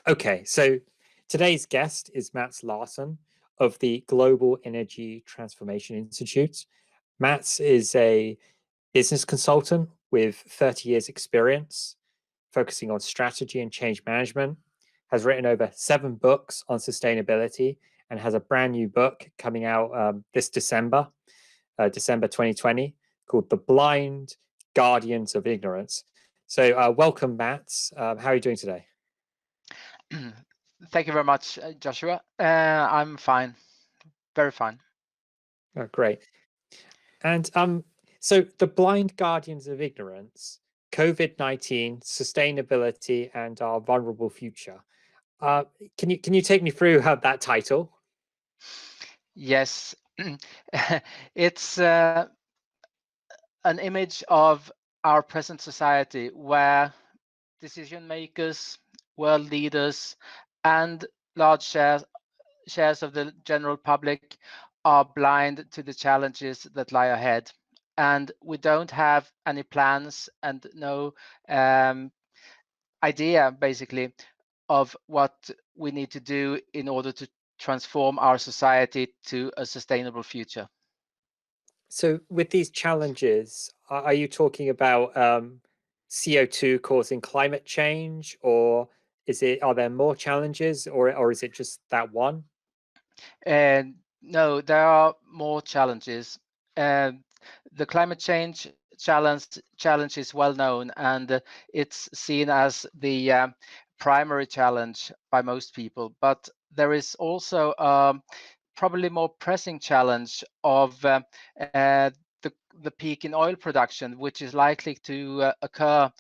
Okay, so today's guest is Mats Larsson of the Global Energy Transformation Institute. Mats is a business consultant with 30 years experience, focusing on strategy and change management, has written over 7 books on sustainability, and has a brand new book coming out this December, December 2020, called The Blind Guardians of Ignorance. So welcome, Mats. How are you doing today? Thank you very much, Joshua. I'm fine, very fine. Oh, great. And so the blind guardians of ignorance, COVID-19, sustainability, and our vulnerable future. Uh, can you take me through that title? Yes, it's an image of our present society where decision makers, world leaders, and large shares of the general public are blind to the challenges that lie ahead. And we don't have any plans and no idea, basically, of what we need to do in order to transform our society to a sustainable future. So with these challenges, are you talking about CO2 causing climate change, or are there more challenges, or is it just that one? And no, there are more challenges. The climate change challenge is well known, and it's seen as the primary challenge by most people. But there is also probably more pressing challenge of the peak in oil production, which is likely to occur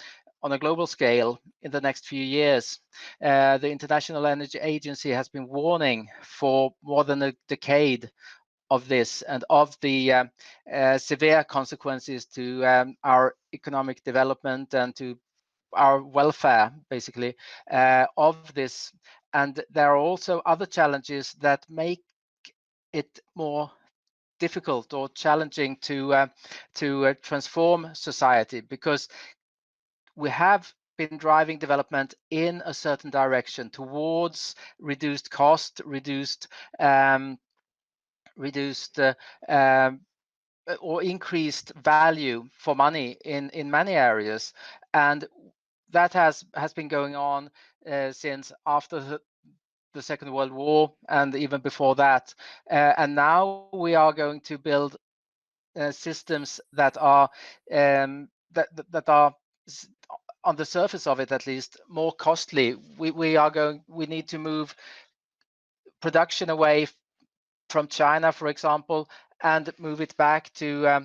on a global scale in the next few years. The International Energy Agency has been warning for more than a decade of this and of the severe consequences to our economic development and to our welfare, basically, of this. And there are also other challenges that make it more difficult or challenging to transform society, because we have been driving development in a certain direction towards reduced cost, reduced or increased value for money in many areas, and that has been going on since after the Second World War and even before that. And now we are going to build systems that are that are on the surface of it, at least, more costly. We need to move production away from China, for example, and move it back to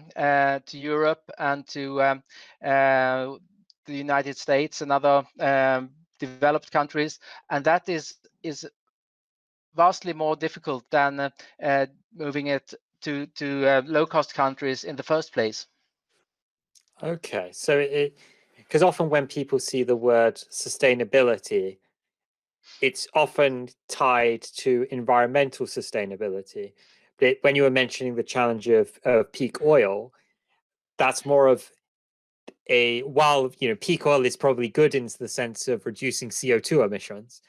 Europe and to the United States and other developed countries, and that is vastly more difficult than moving it to low-cost countries in the first place. Okay, so because often when people see the word sustainability, it's often tied to environmental sustainability. But when you were mentioning the challenge of peak oil, that's more of while peak oil is probably good in the sense of reducing CO2 emissions.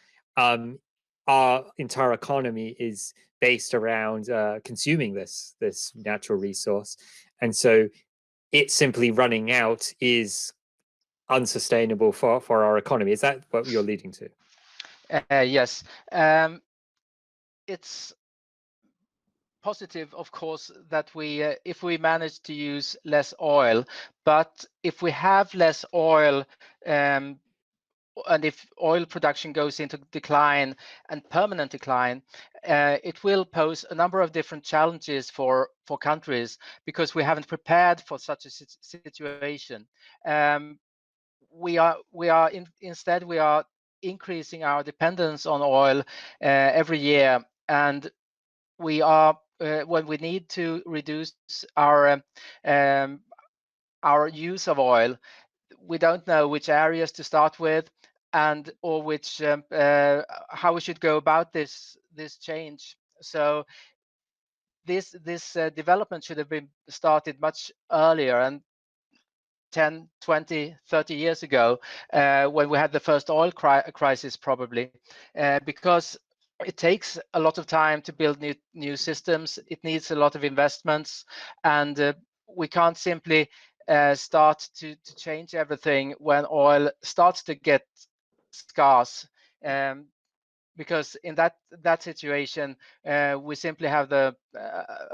Our entire economy is based around consuming this natural resource, and so it simply running out is unsustainable for our economy. Is that what you're leading to? Yes, it's positive, of course, that we if we manage to use less oil, but if we have less oil, and if oil production goes into decline and permanent decline, it will pose a number of different challenges for countries, because we haven't prepared for such a situation. Instead we are increasing our dependence on oil every year, and we are when we need to reduce our use of oil, we don't know which areas to start with, and or which how we should go about this change. So this development should have been started much earlier, and 10, 20, 30 years ago, when we had the first oil crisis, probably, because it takes a lot of time to build new systems. It needs a lot of investments, and we can't simply start to change everything when oil starts to get scarce. Because in that situation, we simply have a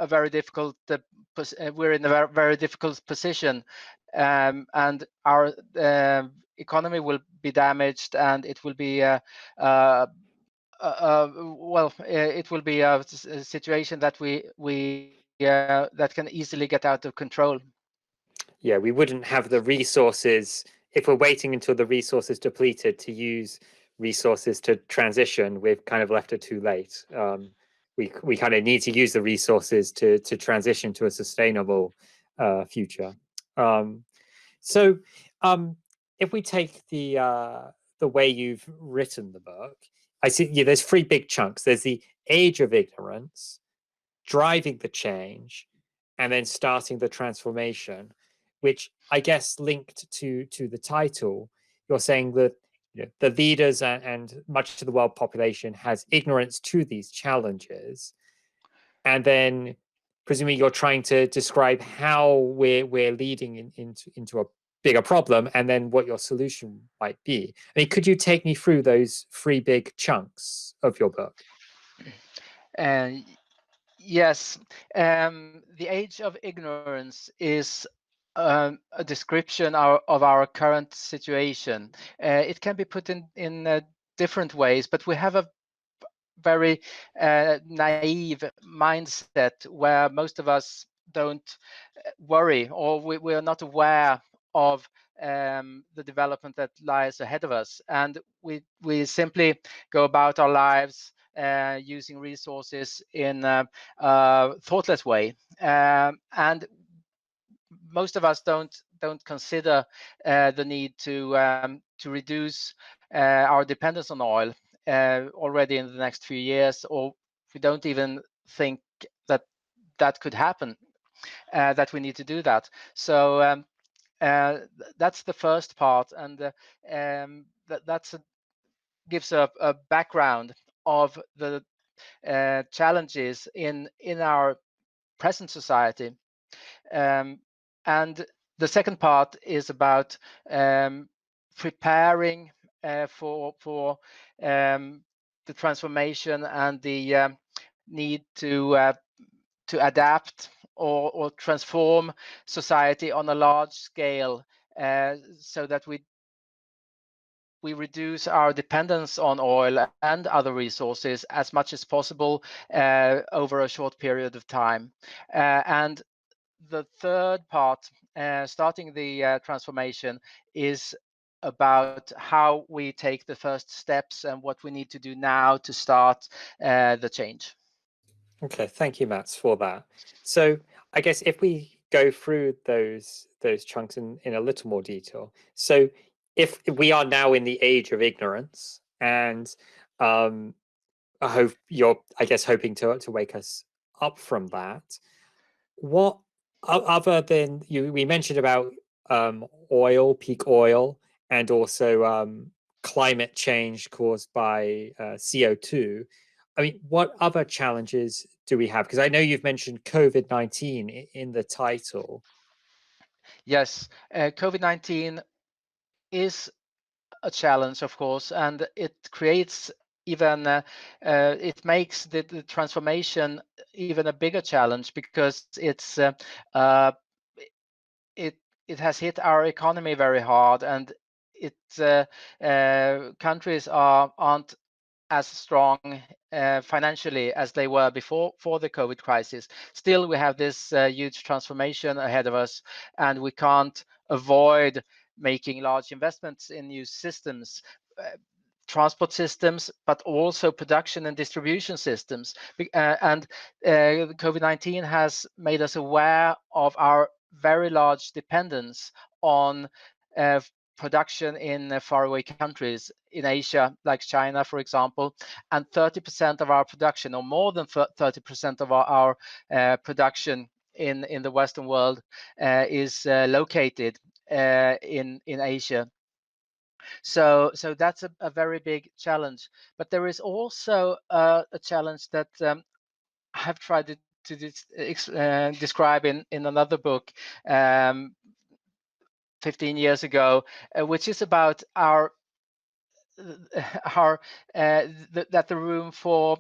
very difficult. We're in a very difficult position, and our economy will be damaged, and it will be it will be a situation that that can easily get out of control. Yeah, we wouldn't have the resources if we're waiting until the resources depleted to use resources to transition. We've kind of left it too late. We kind of need to use the resources to transition to a sustainable future. So, if we take the way you've written the book, I see there's three big chunks. There's the age of ignorance, driving the change, and then starting the transformation, which I guess linked to the title, you're saying that the leaders and much of the world population has ignorance to these challenges, and then presumably you're trying to describe how we're leading into a bigger problem, and then what your solution might be. I mean, could you take me through those three big chunks of your book? And yes, the age of ignorance is a description of our current situation. It can be put in different ways, but we have a very naive mindset where most of us don't worry, or we are not aware of the development that lies ahead of us, and we simply go about our lives using resources in a thoughtless way, and most of us don't consider the need to reduce our dependence on oil already in the next few years, or we don't even think that that could happen, that we need to do that. So that's the first part, and that's gives a background of the challenges in our present society. And the second part is about preparing for the transformation and the need to adapt or transform society on a large scale, so that we reduce our dependence on oil and other resources as much as possible over a short period of time. And the third part, starting the transformation, is about how we take the first steps and what we need to do now to start the change. Okay, thank you, Mats, for that. So I guess if we go through those chunks in a little more detail. So if we are now in the age of ignorance, and I hope you're, I guess, hoping to wake us up from that. What other than we mentioned about oil, peak oil, and also climate change caused by CO2. I mean, what other challenges do we have? Because I know you've mentioned COVID-19 in the title. Yes, COVID-19 is a challenge, of course, and it creates even it makes the transformation even a bigger challenge, because uh, it it has hit our economy very hard, and countries aren't as strong financially as they were before the COVID crisis. Still, we have this huge transformation ahead of us, and we can't avoid making large investments in new systems, transport systems, but also production and distribution systems. And COVID-19 has made us aware of our very large dependence on production in faraway countries in Asia, like China, for example. And 30% of our production, or more than 30% of our production in the Western world, is located in Asia. So that's a very big challenge. But there is also a challenge that I have tried to describe in another book 15 years ago, which is about our that the room for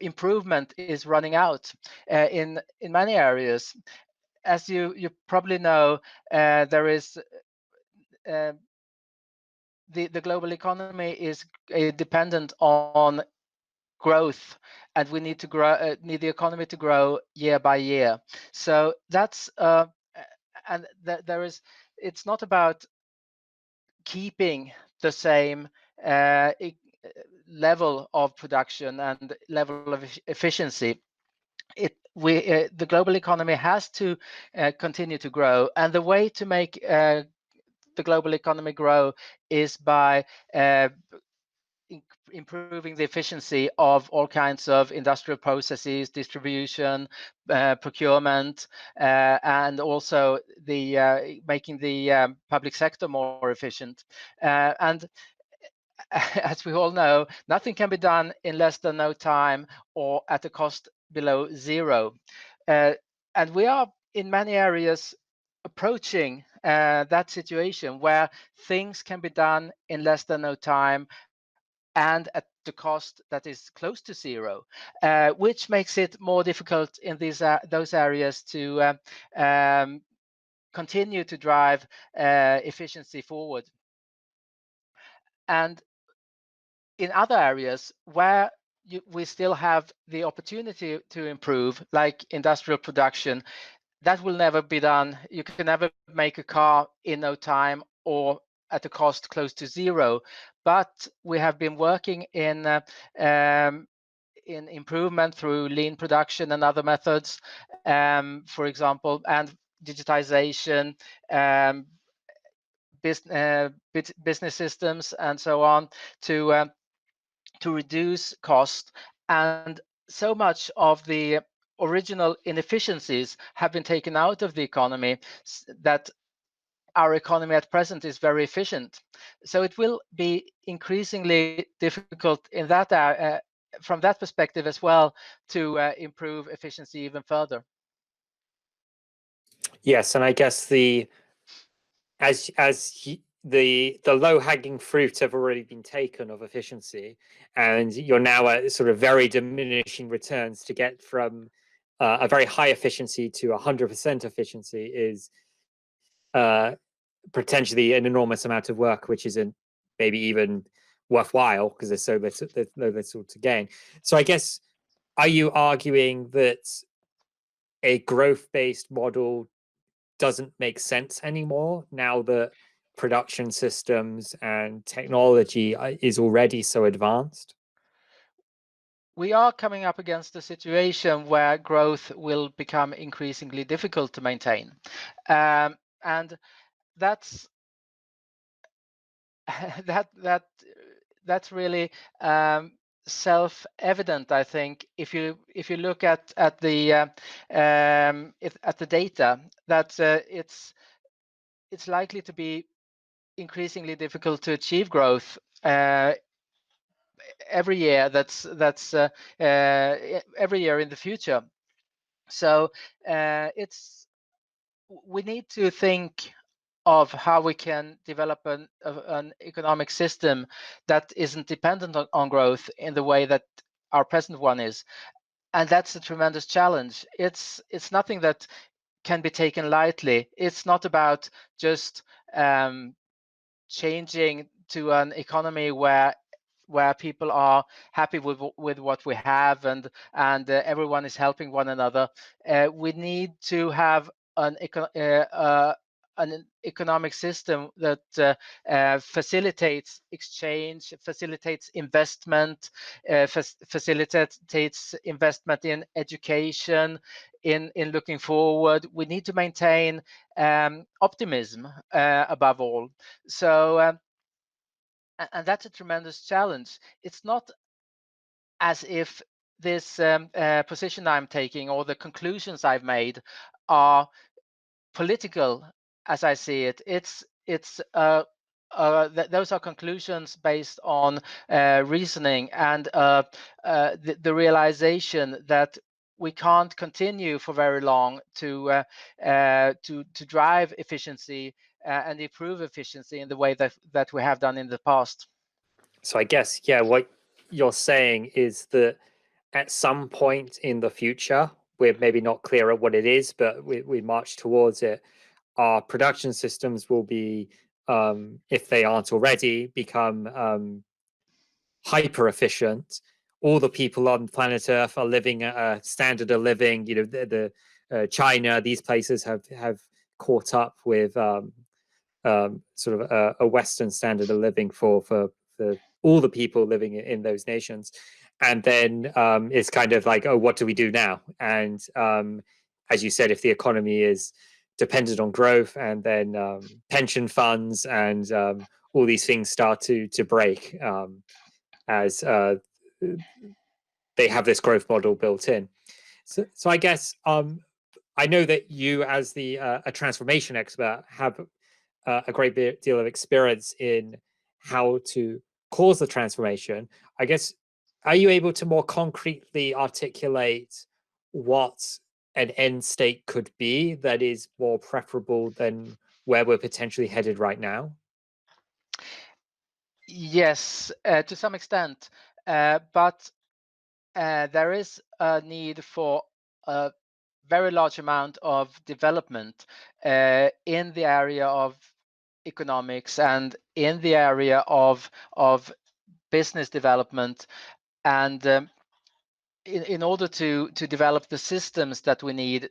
improvement is running out in many areas. As you probably know, there is the global economy is dependent on growth, and we need to grow, need the economy to grow year by year. So that's and there is, it's not about keeping the same level of production and level of efficiency. The global economy has to continue to grow, and the way to make the global economy grow is by improving the efficiency of all kinds of industrial processes, distribution, procurement, and also the making the public sector more efficient. And as we all know, nothing can be done in less than no time or at a cost below zero. And we are in many areas approaching that situation where things can be done in less than no time and at the cost that is close to zero, which makes it more difficult in those areas to continue to drive efficiency forward. And in other areas where we still have the opportunity to improve, like industrial production, that will never be done. You can never make a car in no time or at a cost close to zero. But we have been working in improvement through lean production and other methods, for example, and digitization, business systems, and so on, to reduce cost. And so much of the original inefficiencies have been taken out of the economy that our economy at present is very efficient. So it will be increasingly difficult in that from that perspective as well, to improve efficiency even further. Yes, and I guess the low-hanging fruit have already been taken of efficiency, and you're now at sort of very diminishing returns. To get from a very high efficiency to 100% efficiency is potentially an enormous amount of work, which isn't maybe even worthwhile because there's so little to gain. So I guess, are you arguing that a growth-based model doesn't make sense anymore now that production systems and technology is already so advanced? We are coming up against a situation where growth will become increasingly difficult to maintain. And that's that's really self-evident, I think, if you look at the data, that it's likely to be increasingly difficult to achieve growth every year. That's every year in the future. So we need to think of how we can develop an economic system that isn't dependent on growth in the way that our present one is. And that's a tremendous challenge. It's nothing that can be taken lightly. It's not about just changing to an economy where people are happy with what we have, and everyone is helping one another. We need to have an economic system that facilitates exchange, facilitates investment, facilitates investment in education, in looking forward. We need to maintain optimism above all. So and that's a tremendous challenge. It's not as if this position I'm taking or the conclusions I've made are political as I see it. Those are conclusions based on reasoning and the realization that we can't continue for very long to drive efficiency and improve efficiency in the way that we have done in the past. So I guess, yeah, what you're saying is that at some point in the future, we're maybe not clear at what it is, but we march towards it. Our production systems will be, if they aren't already, become hyper efficient. All the people on planet Earth are living at a standard of living. You know, China, these places have caught up with sort of a Western standard of living for all the people living in those nations. And then it's kind of like, oh, what do we do now? And as you said, if the economy is dependent on growth, and then pension funds and all these things start to break as they have this growth model built in. So I guess I know that you, as the a transformation expert, have a great deal of experience in how to cause the transformation. I guess, are you able to more concretely articulate what an end state could be that is more preferable than where we're potentially headed right now? Yes, to some extent, but there is a need for a very large amount of development in the area of economics and in the area of business development, and in order to develop the systems that we need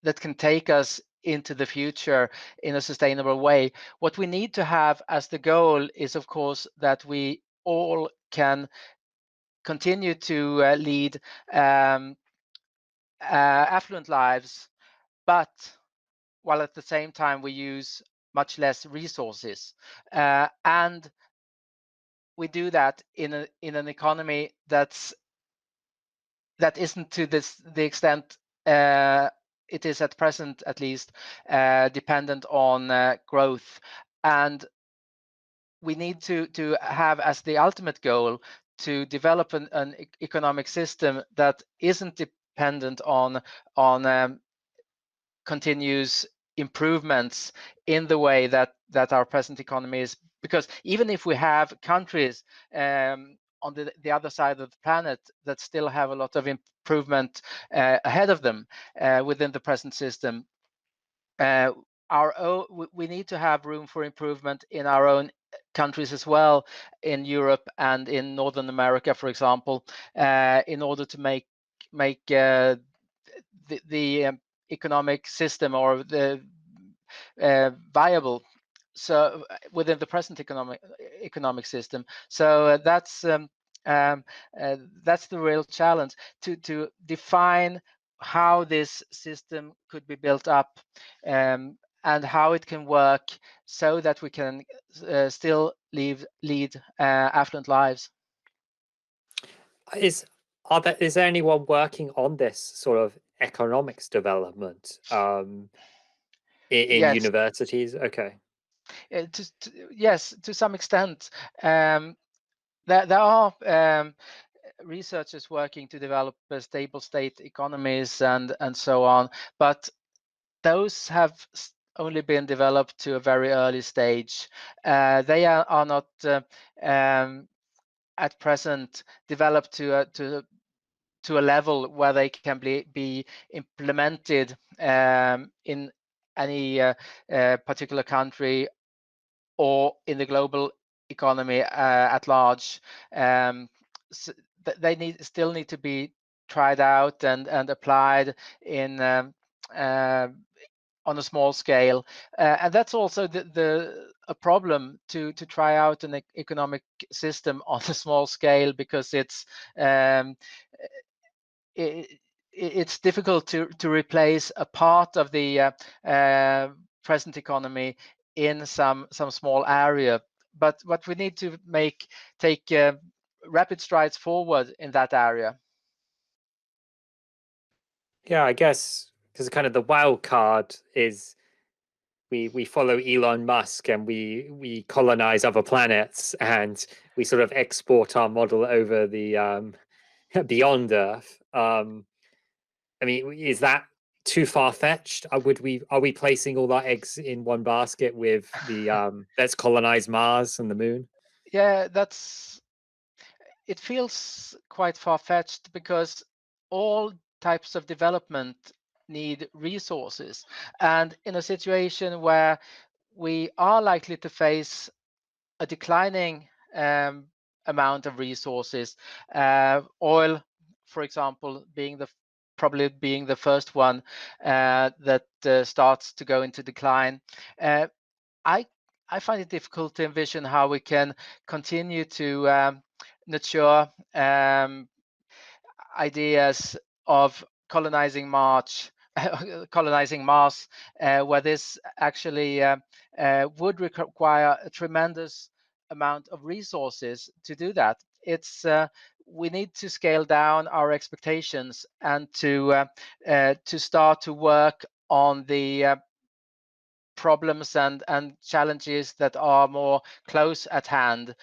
that can take us into the future in a sustainable way. What we need to have as the goal is, of course, that we all can continue to lead affluent lives, but while at the same time we use much less resources, and we do that in an economy that isn't to the extent it is at present, at least, dependent on growth. And we need to have as the ultimate goal to develop an economic system that isn't dependent on continuous improvements in the way that our present economy is. Because even if we have countries on the other side of the planet that still have a lot of improvement ahead of them within the present system, we need to have room for improvement in our own countries as well, in Europe and in Northern America, for example, in order to make the economic system or the viable, so within the present economic system. So that's the real challenge, to define how this system could be built up, and how it can work so that we can still lead affluent lives. Is there anyone working on this sort of economics development in Yes. universities? Okay. Yes, to some extent. There are researchers working to develop stable state economies and so on, but those have only been developed to a very early stage. They are not at present developed to a level where they can be implemented in any particular country or in the global economy at large. So they still need to be tried out and applied in on a small scale, and that's also a problem to try out an economic system on a small scale, because it's difficult to replace a part of the present economy in some small area. But we need to take rapid strides forward in that area. Yeah, I guess because kind of the wild card is we follow Elon Musk and we colonize other planets and we sort of export our model over the beyond Earth. I mean, is that too far-fetched? Are we placing all our eggs in one basket with the let's colonize Mars and the moon? Yeah, it feels quite far-fetched because all types of development need resources. And in a situation where we are likely to face a declining amount of resources, oil, for example, probably being the first one that starts to go into decline. I I find it difficult to envision how we can continue to nurture ideas of colonizing colonizing Mars, where this actually would require a tremendous amount of resources to do that. We need to scale down our expectations and to start to work on the problems and challenges that are more close at hand,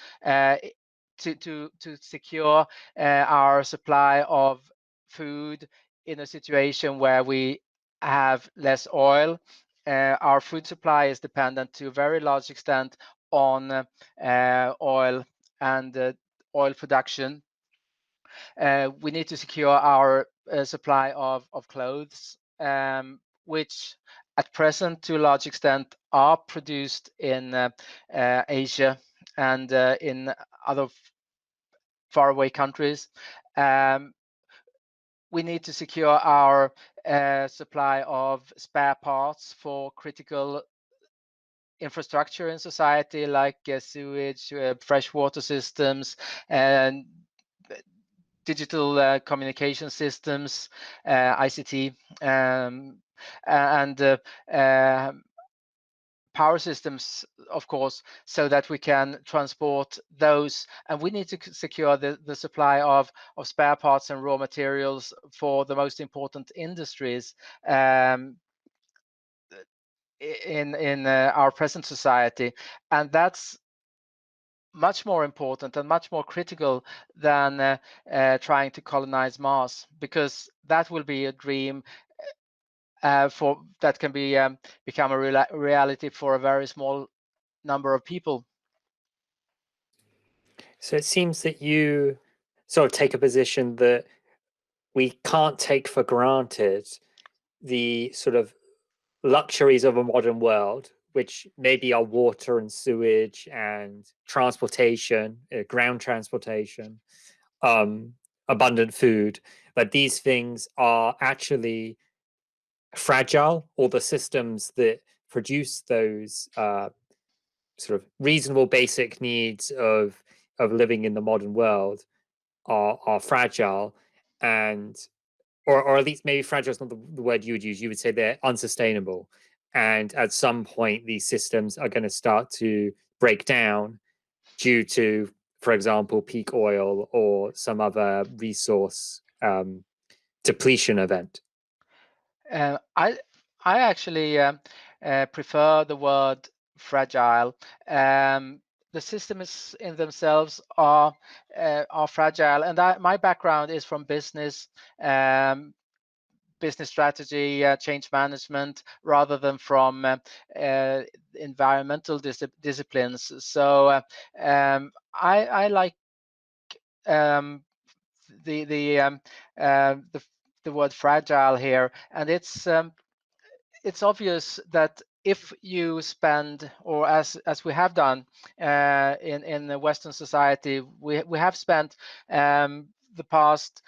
to secure our supply of food in a situation where we have less oil. Our food supply is dependent to a very large extent on oil and oil production. We need to secure our supply of clothes, which at present, to a large extent, are produced in Asia and in other faraway countries. We need to secure our supply of spare parts for critical infrastructure in society, like sewage, freshwater systems, and digital communication systems, ICT, and power systems, of course, so that we can transport those. And we need to secure the supply of spare parts and raw materials for the most important industries in our present society. And that's much more important and much more critical than trying to colonize Mars, because that will be a dream that can become a reality for a very small number of people. So it seems that you sort of take a position that we can't take for granted the sort of luxuries of a modern world, which maybe are water and sewage and transportation, ground transportation, abundant food. But these things are actually fragile, or the systems that produce those sort of reasonable basic needs of living in the modern world are fragile, and or at least maybe fragile is not the word you would use. You would say they're unsustainable, and at some point these systems are going to start to break down due to, for example, peak oil or some other resource depletion event. I actually prefer the word fragile. The systems in themselves are fragile, and my background is from business. Business strategy, change management, rather than from environmental disciplines. So I like the word fragile here, and it's obvious that if you spend, or as we have done in the Western society, we have spent the past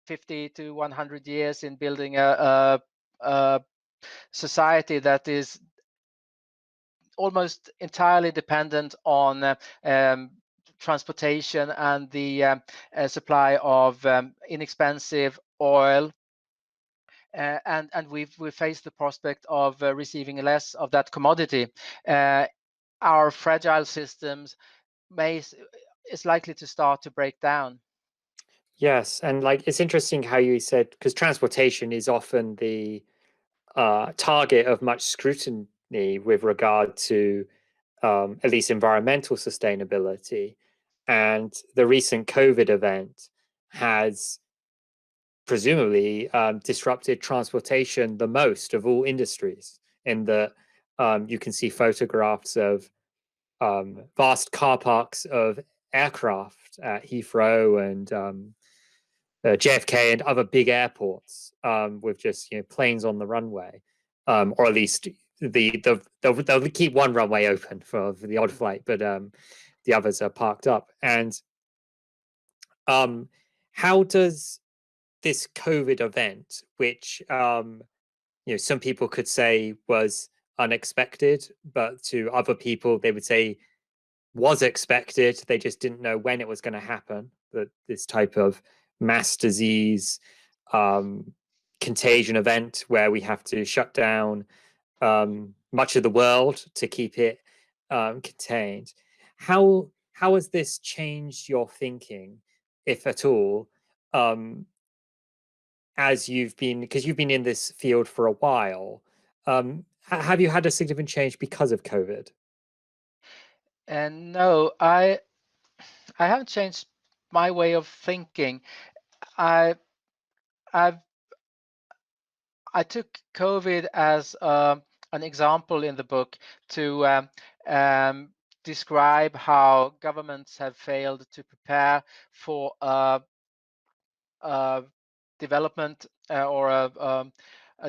50 to 100 years in building a society that is almost entirely dependent on transportation and the supply of inexpensive oil. And we've faced the prospect of receiving less of that commodity. Our fragile systems is likely to start to break down. Yes, and like it's interesting how you said, because transportation is often the target of much scrutiny with regard to at least environmental sustainability. And the recent COVID event has presumably disrupted transportation the most of all industries, in that you can see photographs of vast car parks of aircraft at Heathrow and JFK and other big airports, with just planes on the runway, or at least they'll keep one runway open for the odd flight, but the others are parked up. And how does this COVID event, which some people could say was unexpected, but to other people they would say was expected, they just didn't know when it was going to happen, that this type of mass disease contagion event where we have to shut down much of the world to keep it contained. How has this changed your thinking, if at all, as because you've been in this field for a while? Have you had a significant change because of COVID? And no, I haven't changed my way of thinking. I I've I took COVID as an example in the book to describe how governments have failed to prepare for development or a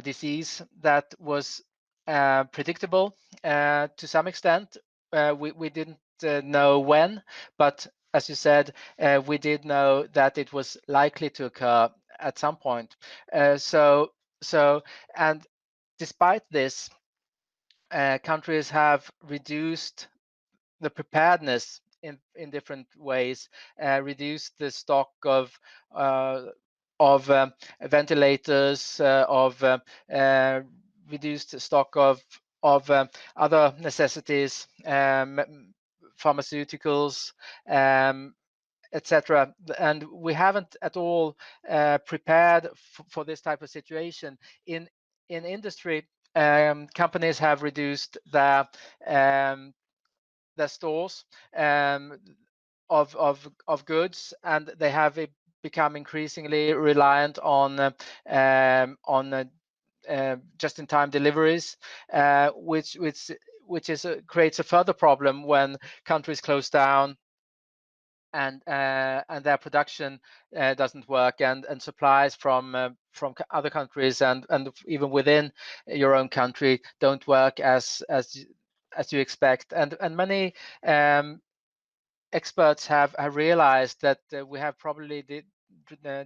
disease that was predictable to some extent. We didn't know when, but as you said, we did know that it was likely to occur at some point. And despite this, countries have reduced the preparedness in different ways, reduced the stock of ventilators, reduced stock of other necessities, pharmaceuticals, etc. And we haven't at all prepared for this type of situation. In industry, companies have reduced their stores of goods, and they have become increasingly reliant on just-in-time deliveries, which creates a further problem when countries close down and their production doesn't work, and supplies from other countries and even within your own country don't work as you expect. And many experts have realized that we have probably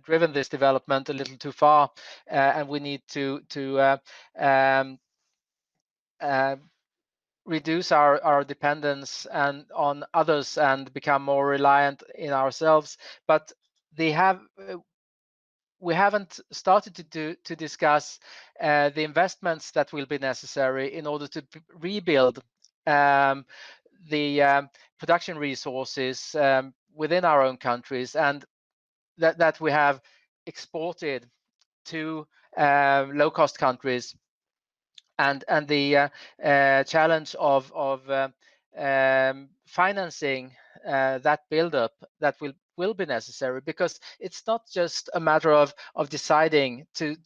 driven this development a little too far, and we need to reduce our dependence on others and become more reliant in ourselves. But we haven't started to discuss the investments that will be necessary in order to rebuild the production resources within our own countries, and that we have exported to low-cost countries, and the challenge of financing that buildup that will be necessary, because it's not just a matter of deciding to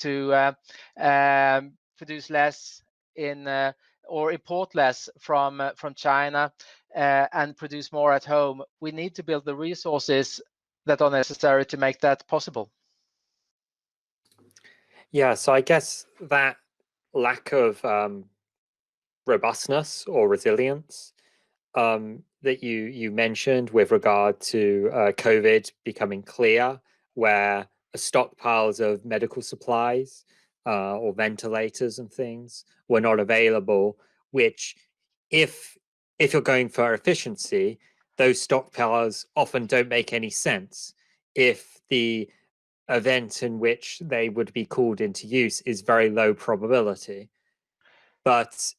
produce less in or import less from China and produce more at home. We need to build the resources that are necessary to make that possible. Yeah, so I guess that lack of robustness or resilience that you mentioned with regard to COVID becoming clear, where stockpiles of medical supplies or ventilators and things were not available, which if you're going for efficiency, those stockpiles often don't make any sense if the event in which they would be called into use is very low probability. But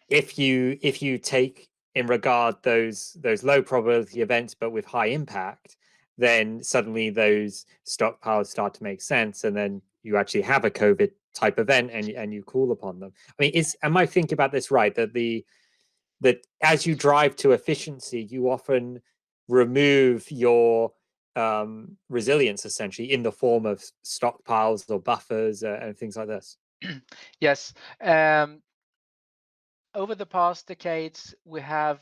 if you take in regard those low probability events but with high impact, then suddenly those stockpiles start to make sense, and then you actually have a COVID type event and you call upon them. I mean, am I thinking about this right? That as you drive to efficiency, you often remove your resilience essentially in the form of stockpiles or buffers and things like this. Yes. Over the past decades, we have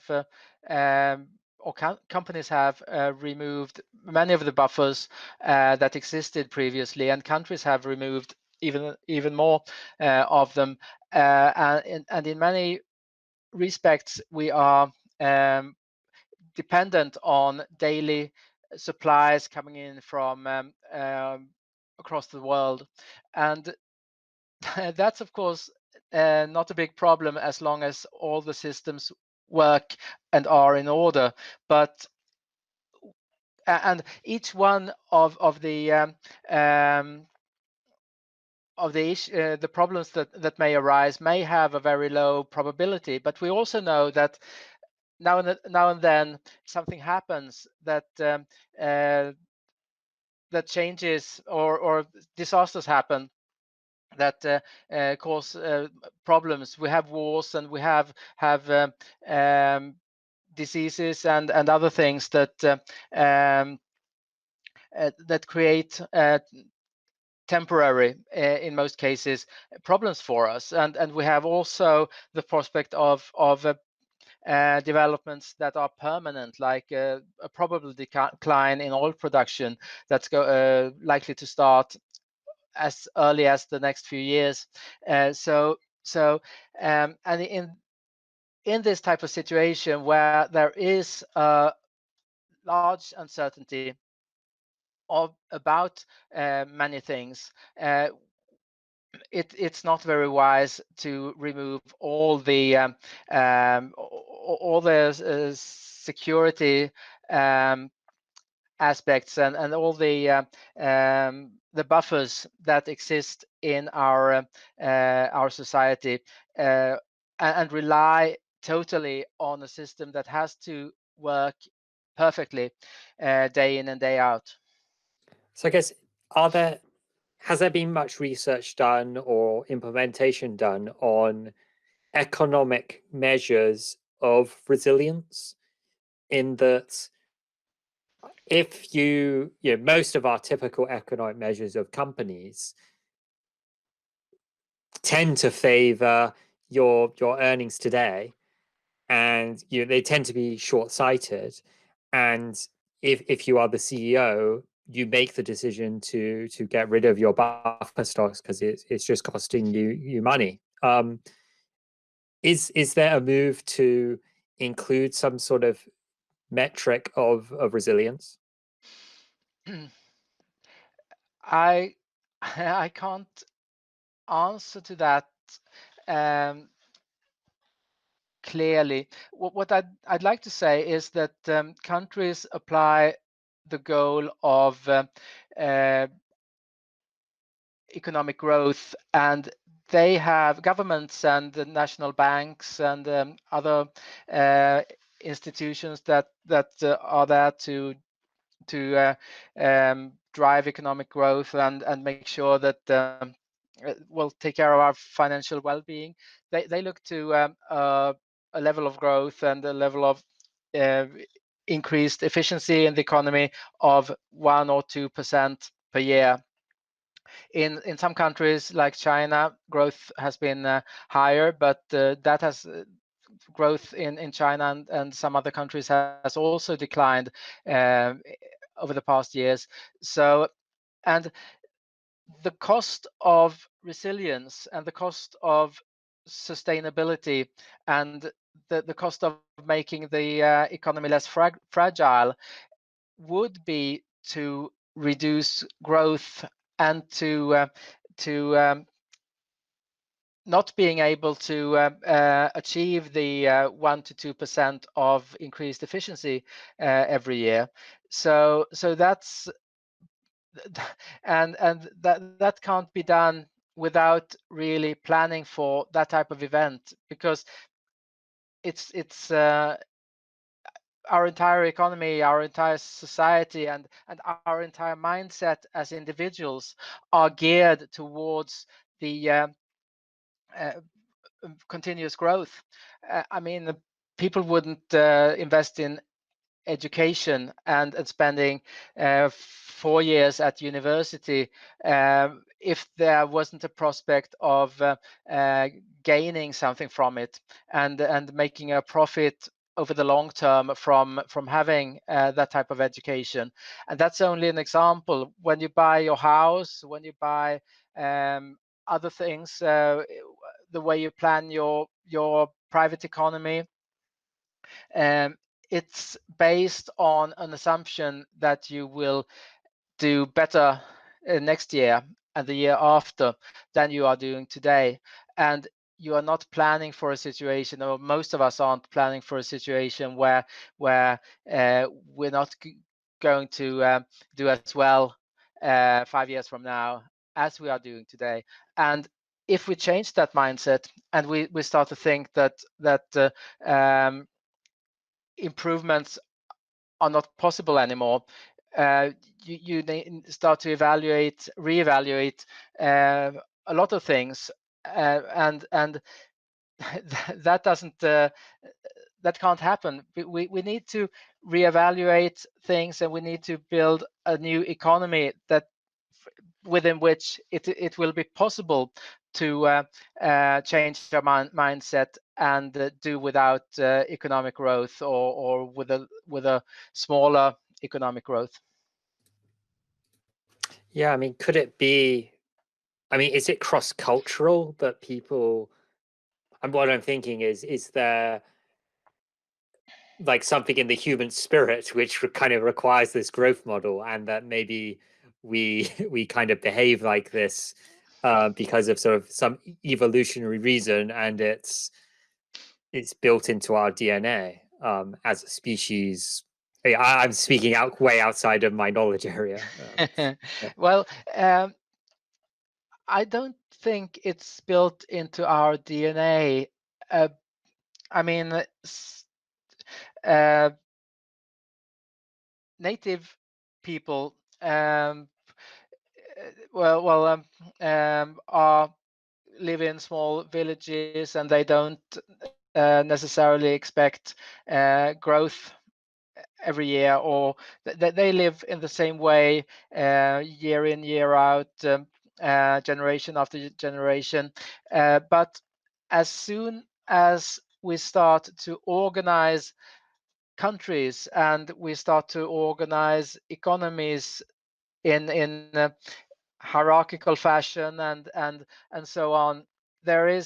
or companies have removed many of the buffers that existed previously, and countries have removed even more of them. And in many respects, we are dependent on daily supplies coming in from across the world, and that's of course not a big problem as long as all the systems work and are in order. But and each one of the problems that may arise may have a very low probability. But we also know that now and then something happens that that changes or disasters happen that cause problems. We have wars, and we have diseases and other things that that create temporary, in most cases, problems for us. And we have also the prospect of developments that are permanent, like a probable decline in oil production that's likely to start as early as the next few years. And in this type of situation where there is a large uncertainty about many things, it's not very wise to remove all the security aspects and all the buffers that exist in our society, and rely totally on a system that has to work perfectly day in and day out. So I guess, has there been much research done or implementation done on economic measures of resilience? In that, if most of our typical economic measures of companies tend to favor your earnings today, and they tend to be short-sighted. And if you are the CEO, you make the decision to get rid of your buffer stocks because it's just costing you money. Is there a move to include some sort of metric of resilience? I I can't answer to that clearly. What I'd like to say is that countries apply the goal of economic growth, and they have governments and the national banks and other institutions that are there to drive economic growth and make sure that will take care of our financial well-being. They look to a level of growth and a level of increased efficiency in the economy of 1 or 2% per year. In some countries like China, growth has been higher, but that has growth in China and some other countries has also declined over the past years. So, and the cost of resilience and the cost of sustainability and the cost of making the economy less fragile would be to reduce growth and to not being able to achieve the 1 to 2% of increased efficiency every year. So that's and that can't be done without really planning for that type of event, because it's our entire economy, our entire society, and our entire mindset as individuals are geared towards the uh, continuous growth. I mean, people wouldn't invest in education and spending 4 years at university if there wasn't a prospect of gaining something from it and making a profit over the long term from having that type of education. And that's only an example. When you buy your house, when you buy other things, the way you plan your private economy, um, it's based on an assumption that you will do better next year and the year after than you are doing today. And you are not planning for a situation, or most of us aren't planning for a situation where we're not going to do as well 5 years from now as we are doing today. And if we change that mindset and we start to think that improvements are not possible anymore, you start to reevaluate a lot of things, and that doesn't that can't happen. We need to reevaluate things, and we need to build a new economy that within which it will be possible to change our mindset and do without economic growth, or with a smaller economic growth. Yeah, I mean, could it be? I mean, is it cross-cultural that people? And what I'm thinking is there like something in the human spirit which kind of requires this growth model, and that maybe we we kind of behave like this because of sort of some evolutionary reason, and it's built into our DNA as a species. I'm speaking out way outside of my knowledge area. Yeah. Well, I don't think it's built into our DNA. I mean, uh, native people, are live in small villages, and they don't necessarily expect growth every year, or they live in the same way year in, year out, generation after generation. But as soon as we start to organize countries and we start to organize economies in hierarchical fashion and so on, there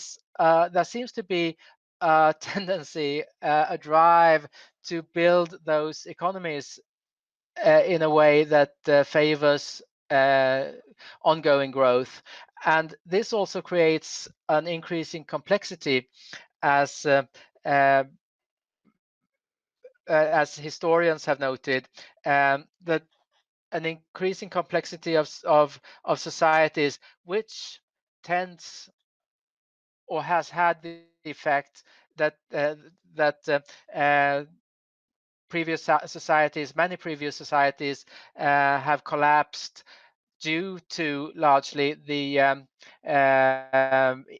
seems to be a tendency, a drive to build those economies in a way that favors ongoing growth. And this also creates an increasing complexity, as historians have noted, that an increasing complexity of societies, which tends or has had the effect that many previous societies have collapsed due to largely the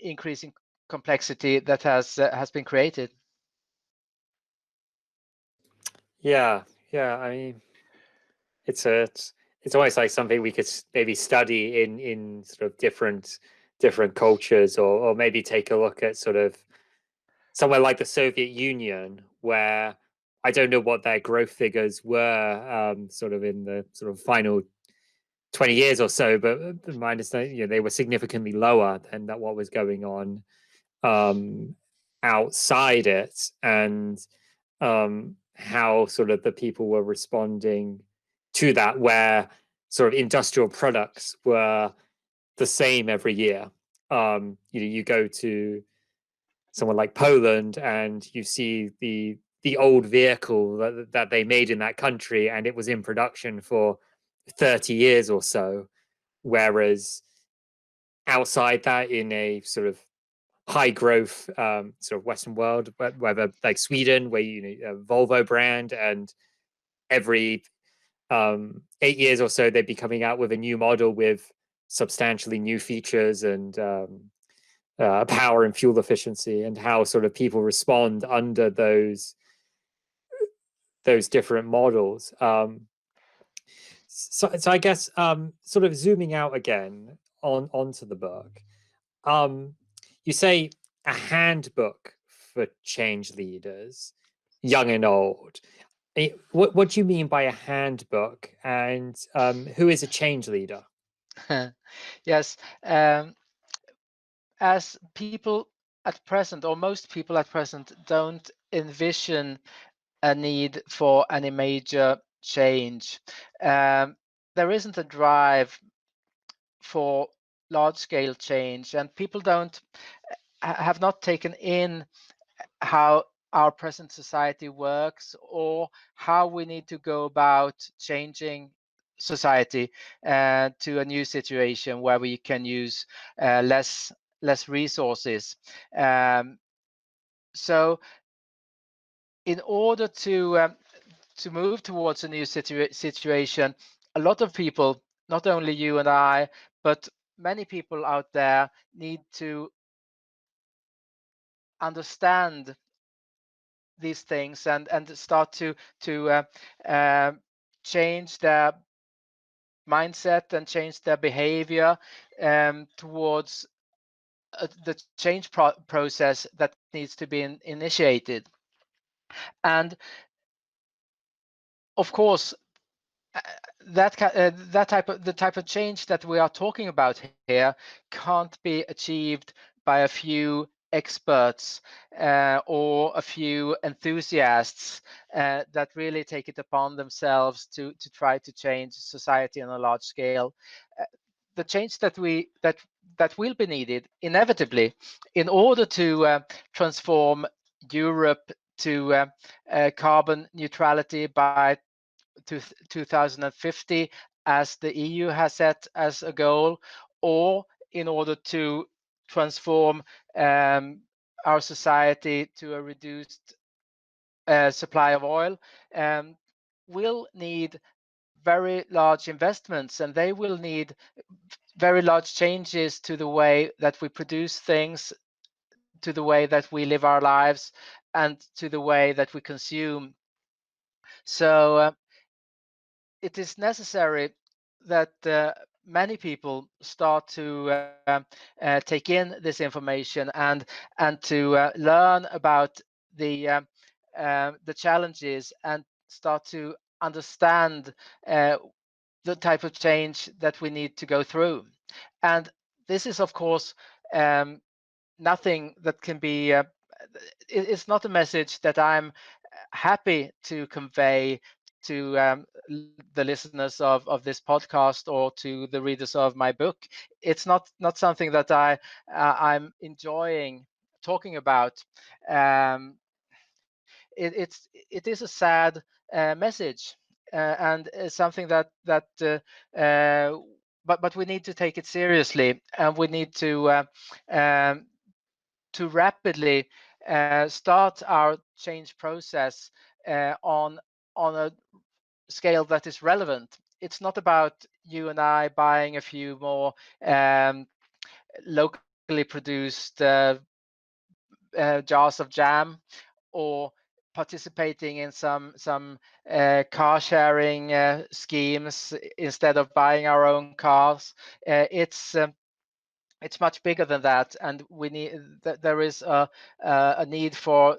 increasing complexity that has been created. Yeah, yeah. I mean, it's almost like something we could maybe study in sort of different cultures, or maybe take a look at sort of somewhere like the Soviet Union, where I don't know what their growth figures were sort of in the sort of final 20 years or so, but my understanding, they were significantly lower than that what was going on um, outside it, and how sort of the people were responding to that, where sort of industrial products were the same every year. You go to someone like Poland, and you see the old vehicle that they made in that country, and it was in production for 30 years or so, whereas outside that, in a sort of high growth sort of Western world, whether like Sweden, where Volvo brand, and every 8 years or so they'd be coming out with a new model with substantially new features and power and fuel efficiency, and how sort of people respond under those different models. So I guess sort of zooming out again onto the book, you say a handbook for change leaders, young and old. What do you mean by a handbook, and who is a change leader? Yes, as people at present, or most people at present, don't envision a need for any major change. There isn't a drive for large-scale change, and people have not taken in how our present society works, or how we need to go about changing society to a new situation where we can use less resources. So in order to move towards a new situation, a lot of people, not only you and I, but many people out there, need to understand these things and start to change their mindset and change their behavior towards the change process that needs to be initiated. And of course, the type of change that we are talking about here can't be achieved by a few experts or a few enthusiasts that really take it upon themselves to try to change society on a large scale. The change that will be needed inevitably in order to transform Europe to carbon neutrality by 2050, as the EU has set as a goal, or in order to transform our society to a reduced supply of oil, will need very large investments, and they will need very large changes to the way that we produce things, to the way that we live our lives, and to the way that we consume. So it is necessary that many people start to take in this information and to learn about the challenges, and start to understand the type of change that we need to go through. And this is, of course, nothing that can be it's not a message that I'm happy to convey to the listeners of this podcast, or to the readers of my book. It's not something that I'm enjoying talking about. It is a sad message, and something but we need to take it seriously, and we need to rapidly start our change process on a scale that is relevant. It's not about you and I buying a few more locally produced jars of jam, or participating in some car sharing schemes instead of buying our own cars. It's much bigger than that, and there is a need for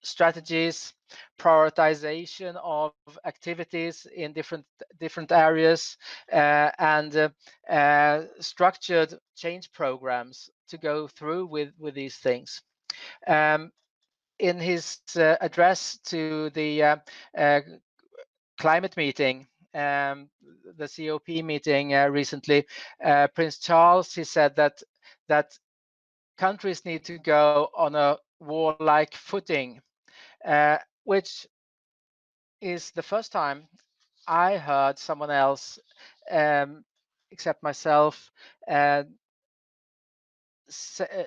strategies, prioritization of activities in different areas, and structured change programs to go through with these things. In his address to the climate meeting, the COP meeting recently, Prince Charles, he said that countries need to go on a warlike footing, which is the first time I heard someone else, except myself, say,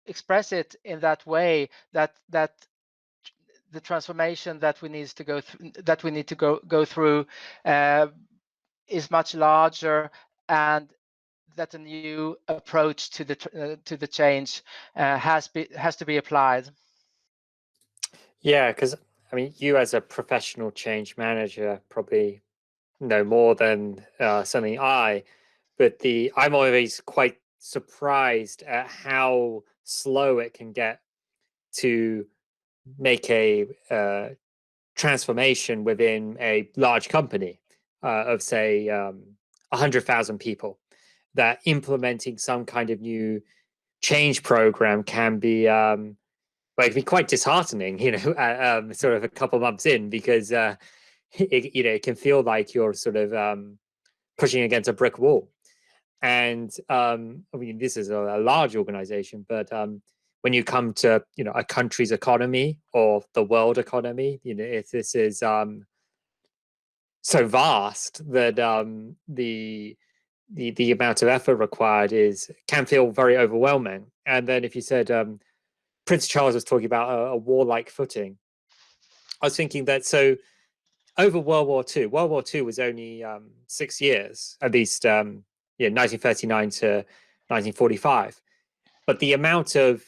express it in that way, that the transformation that we need to go through is much larger, and that a new approach to the change has to be applied. Yeah, because I mean, you as a professional change manager probably know more than certainly I, but I'm always quite surprised at how slow it can get to make a transformation within a large company of say 100,000 people. That implementing some kind of new change program can be well, it can be quite disheartening, sort of a couple months in, because it can feel like you're sort of pushing against a brick wall. And I mean, this is a large organization, but when you come to a country's economy or the world economy, if this is so vast that the amount of effort required can feel very overwhelming. And then if you said Prince Charles was talking about a warlike footing, I was thinking that over World War II. World War II was only 6 years, at least, 1939 to 1945. But the amount of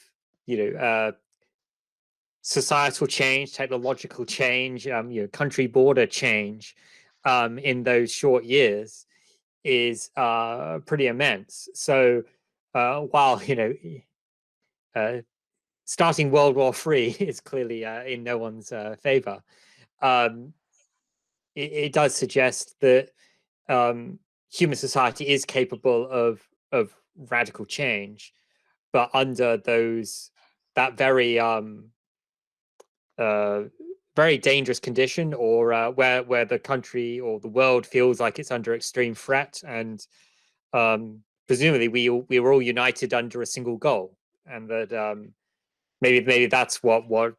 societal change, technological change, country border change in those short years is pretty immense. So while starting World War III is clearly in no one's favor, um, it does suggest that human society is capable of radical change, but under that very dangerous condition, or where the country or the world feels like it's under extreme threat, and presumably we were all united under a single goal, and that maybe that's what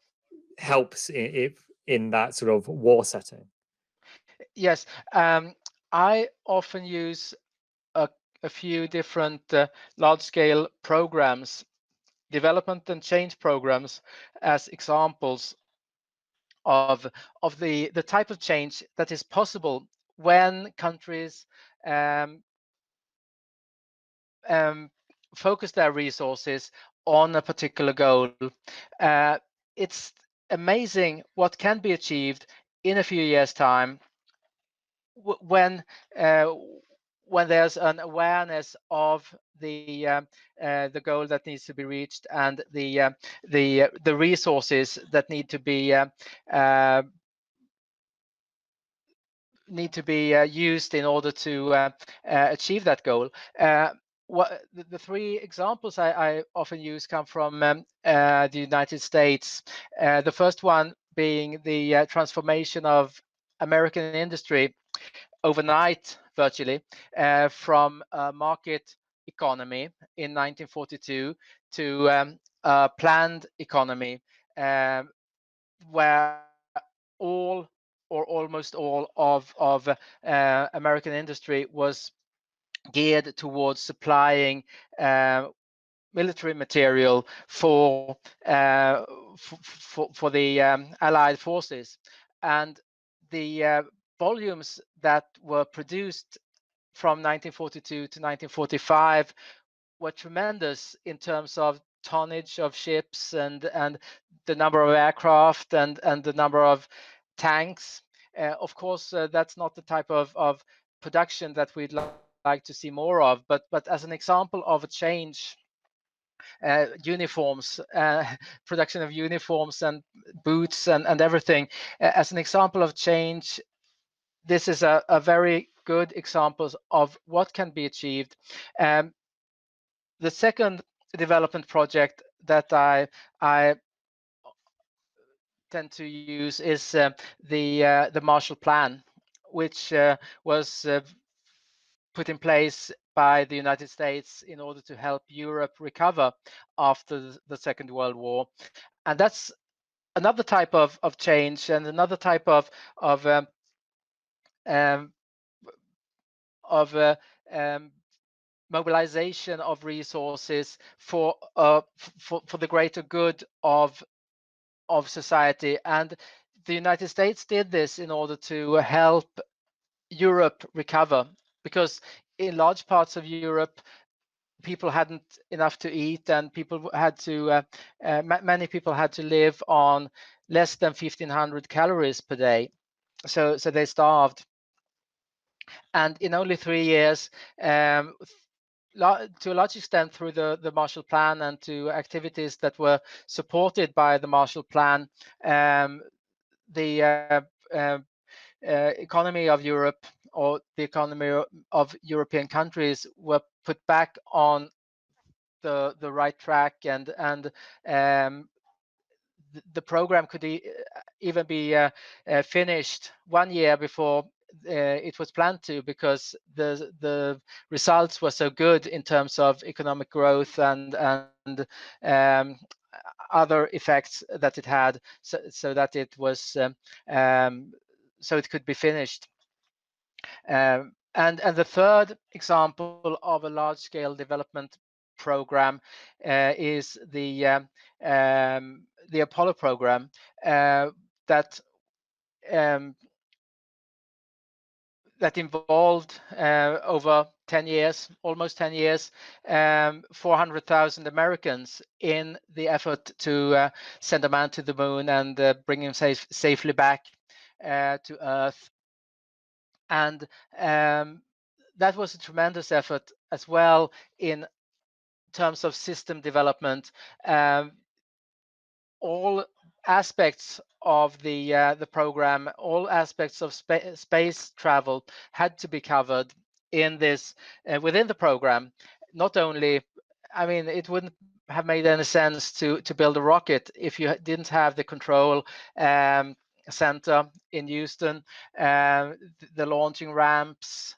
helps in that sort of war setting. Yes, I often use a few different large-scale programs, development and change programs, as examples of the type of change that is possible when countries focus their resources on a particular goal. It's amazing what can be achieved in a few years' time when there's an awareness of the goal that needs to be reached, and the resources that need to be used in order to achieve that goal. The three examples I often use come from the United States. The first one being the transformation of American industry overnight, virtually, from a market economy in 1942 to a planned economy, where all or almost all of American industry was geared towards supplying military material for the Allied forces, and the volumes that were produced from 1942 to 1945 were tremendous in terms of tonnage of ships and the number of aircraft and the number of tanks. Of course, that's not the type of production that we'd like to see more of, but as an example of a change, uniforms, production of uniforms and boots and everything, as an example of change, this is a very good example of what can be achieved. The second development project that I tend to use is the Marshall Plan, which was put in place by the United States in order to help Europe recover after the Second World War. And that's another type of change, and another type of mobilization of resources for the greater good of society. And the United States did this in order to help Europe recover, because in large parts of Europe, people hadn't enough to eat, and people had to many people had to live on less than 1,500 calories per day. So they starved. And in only 3 years, to a large extent through the Marshall Plan and to activities that were supported by the Marshall Plan, the economy of Europe, or the economy of European countries, were put back on the right track, and the program could even be finished 1 year before it was planned to, because the results were so good in terms of economic growth and other effects that it had, so that it was so it could be finished. And the third example of a large-scale development program is the Apollo program, that that involved over 10 years, almost 10 years, 400,000 Americans in the effort to send a man to the moon and bring him safely back to Earth. And that was a tremendous effort as well in terms of system development. All aspects of the program, all aspects of space travel had to be covered in this within the program. Not only, I mean, it wouldn't have made any sense to build a rocket if you didn't have the control center in Houston, the launching ramps,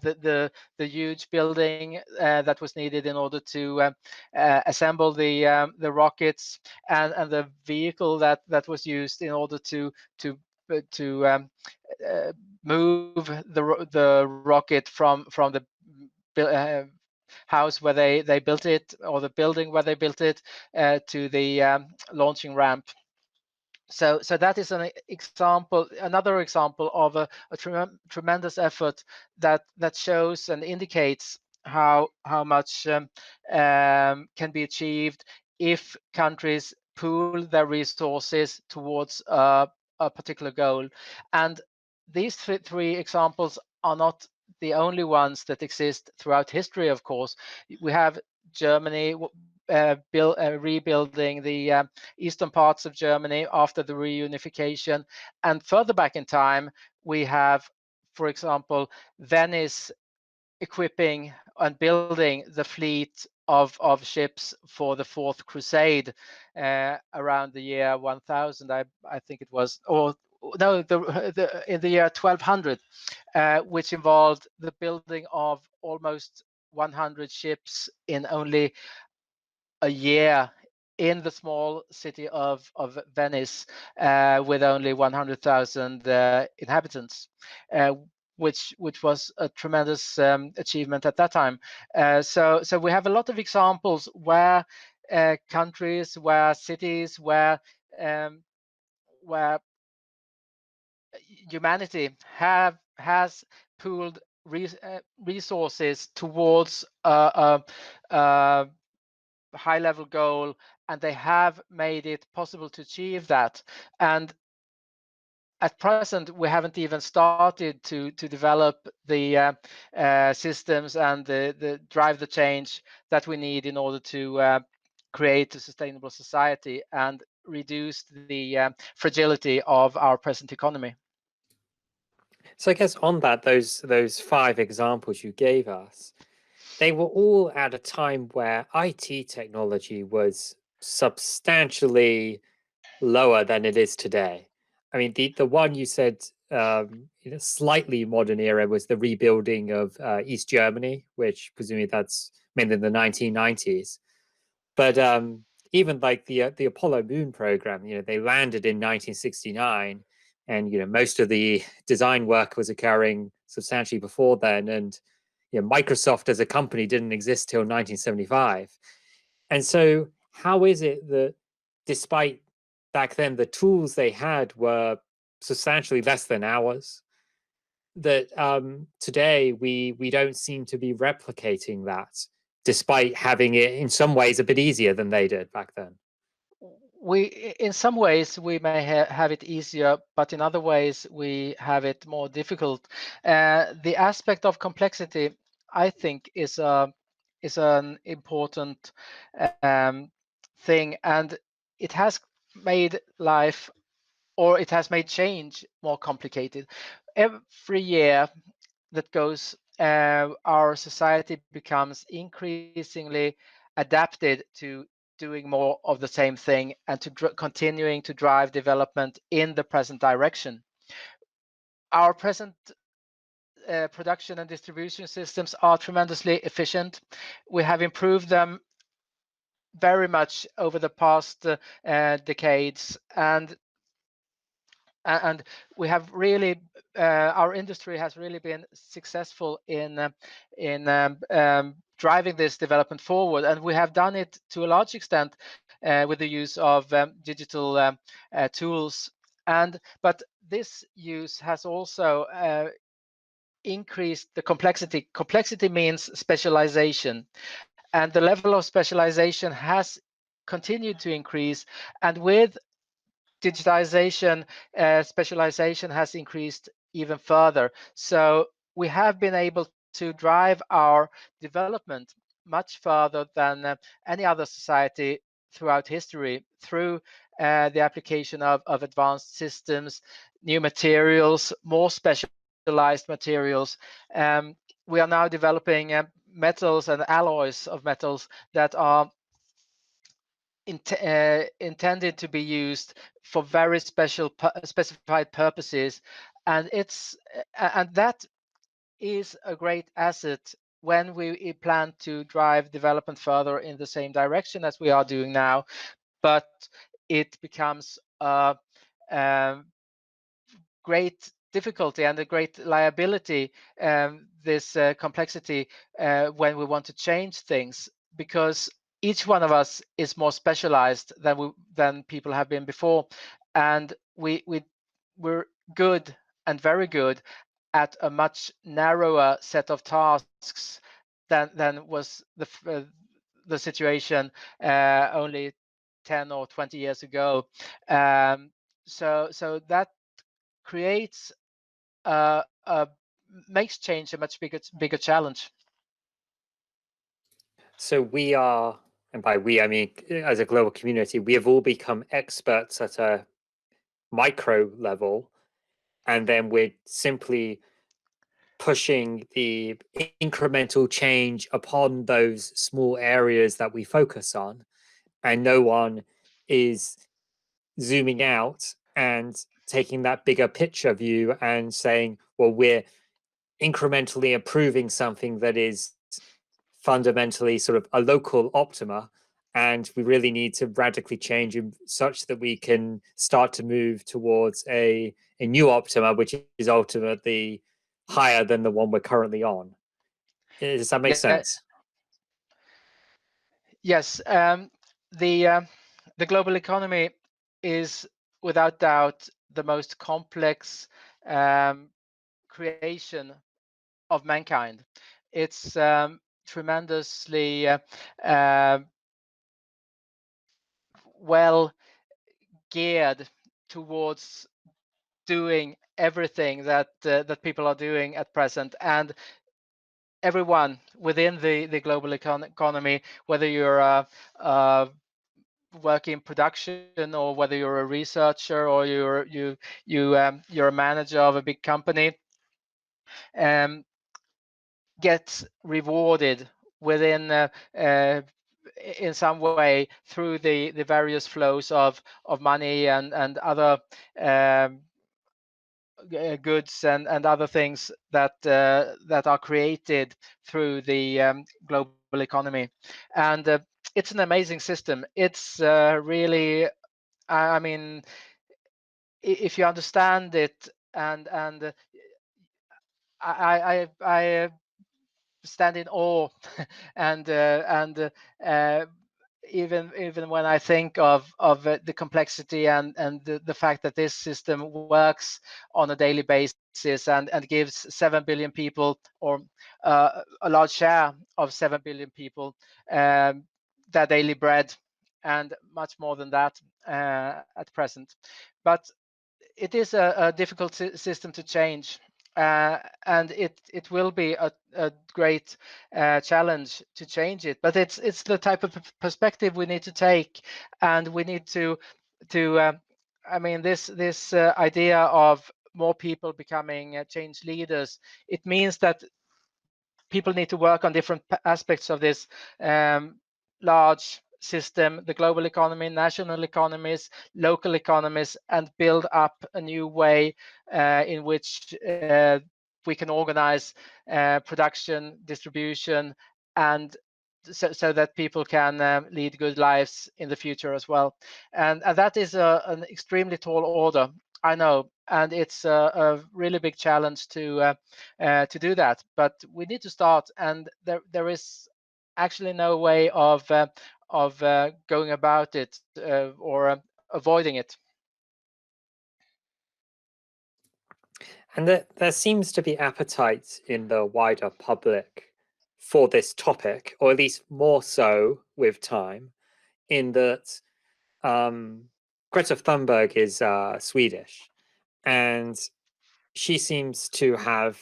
the huge building that was needed in order to assemble the rockets, and the vehicle that was used in order to move the rocket from the house where they built it, or the building where they built it, to the launching ramp. So that is an example, another example of a tremendous effort that shows and indicates how much can be achieved if countries pool their resources towards a particular goal. And these three examples are not the only ones that exist throughout history. Of course, we have Germany rebuilding the eastern parts of Germany after the reunification, and further back in time we have, for example, Venice equipping and building the fleet of ships for the Fourth Crusade around the year 1000, I think it was, or no, in the year 1200, which involved the building of almost 100 ships in only a year in the small city of Venice, with only 100,000 inhabitants, which was a tremendous achievement at that time. So we have a lot of examples where countries, where cities, where humanity has pooled resources towards a high level goal, and they have made it possible to achieve that. And at present, we haven't even started to develop the systems and the drive the change that we need in order to create a sustainable society and reduce the fragility of our present economy. So I guess on that, those 5 examples you gave us, they were all at a time where IT technology was substantially lower than it is today. I mean, the one you said, slightly modern era, was the rebuilding of East Germany, which presumably that's mainly in the 1990s. But even like the Apollo moon program, they landed in 1969, and most of the design work was occurring substantially before then. And Microsoft as a company didn't exist till 1975. And so how is it that despite back then the tools they had were substantially less than ours, that today we don't seem to be replicating that, despite having it in some ways a bit easier than they did back then? In some ways we may have it easier, but in other ways we have it more difficult. The aspect of complexity, I think, is an important thing, and it has made life, or it has made change more complicated. Every year that goes, our society becomes increasingly adapted to doing more of the same thing and to continuing to drive development in the present direction. Our present production and distribution systems are tremendously efficient. We have improved them very much over the past decades, and we have really, our industry has really been successful in driving this development forward, and we have done it to a large extent with the use of digital tools. But this use has also increased the complexity. Complexity means specialization, and the level of specialization has continued to increase, and with digitization, specialization has increased even further. So we have been able to drive our development much further than any other society throughout history through the application of advanced systems, new materials, more specialized materials. We are now developing metals and alloys of metals that are intended to be used for very specified purposes, and that is a great asset when we plan to drive development further in the same direction as we are doing now. But it becomes a great difficulty and a great liability, this complexity, when we want to change things, because each one of us is more specialized than people have been before, and we're good and very good at a much narrower set of tasks than was the situation only 10 or 20 years ago. So that creates makes change a much bigger challenge. So we are, and by we I mean as a global community, we have all become experts at a micro level, and then we're simply pushing the incremental change upon those small areas that we focus on, and no one is zooming out and taking that bigger picture view and saying, well, we're incrementally improving something that is fundamentally sort of a local optima, and we really need to radically change such that we can start to move towards a new optima, which is ultimately higher than the one we're currently on. Does that make sense? Yes. The global economy is without doubt the most complex creation of mankind. It's tremendously well geared towards doing everything that people are doing at present, and everyone within the global economy, whether you're working in production, or whether you're a researcher, or you're a manager of a big company, gets rewarded within in some way through the various flows of money and other goods and other things that are created through the global economy. And it's an amazing system. It's really, I mean, if you understand it, and I stand in awe and even when I think of the complexity and the fact that this system works on a daily basis and gives 7 billion people, or a large share of 7 billion people, their daily bread, and much more than that at present. But it is a difficult system to change. And it will be a great challenge to change it. But it's the type of perspective we need to take, and we need to I mean, this idea of more people becoming change leaders. It means that people need to work on different aspects of this large system, the global economy, national economies, local economies, and build up a new way in which we can organize production, distribution, and so that people can lead good lives in the future as well. And that is an extremely tall order, I know, and it's a really big challenge to do that. But we need to start, and there is actually no way of going about it or avoiding it. And there seems to be appetite in the wider public for this topic, or at least more so with time, in that Greta Thunberg is Swedish, and she seems to have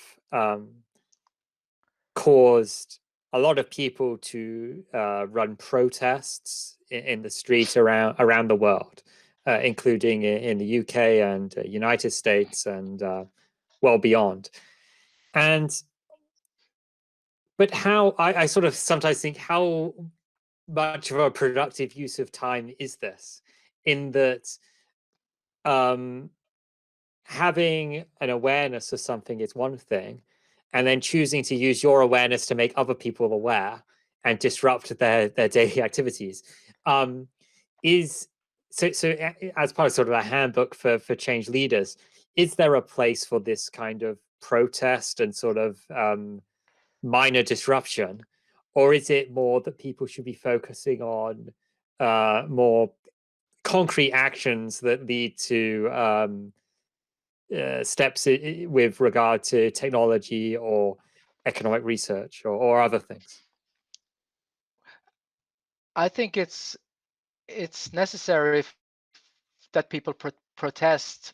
caused a lot of people to run protests in the streets around the world, including in the UK and United States and well beyond. But how I sort of sometimes think, how much of a productive use of time is this? In that having an awareness of something is one thing, and then choosing to use your awareness to make other people aware and disrupt their daily activities is so as part of sort of a handbook for change leaders. Is there a place for this kind of protest and sort of minor disruption, or is it more that people should be focusing on more concrete actions that lead to steps with regard to technology or economic research or other things? I think it's necessary that people protest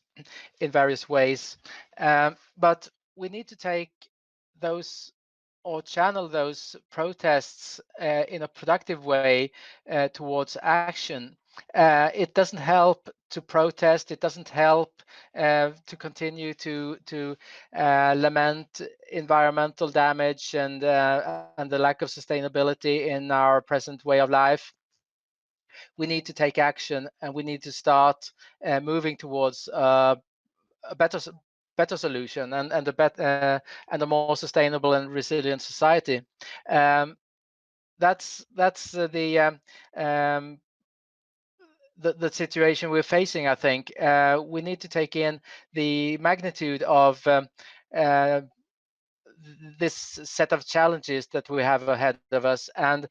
in various ways, but we need to take those or channel those protests in a productive way towards action. It doesn't help to protest. It doesn't help to continue to lament environmental damage and the lack of sustainability in our present way of life. We need to take action, and we need to start moving towards a better solution and a more sustainable and resilient society. That's the situation we're facing. I think we need to take in the magnitude of this set of challenges that we have ahead of us, and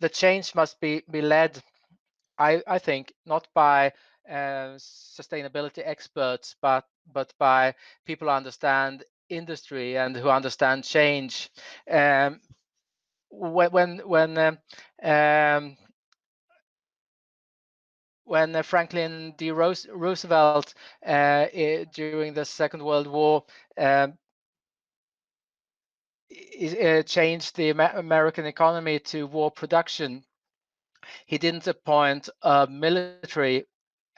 the change must be led, I think, not by sustainability experts, but by people who understand industry and who understand change. When Franklin D. Roosevelt during the Second World War changed the American economy to war production, he didn't appoint a military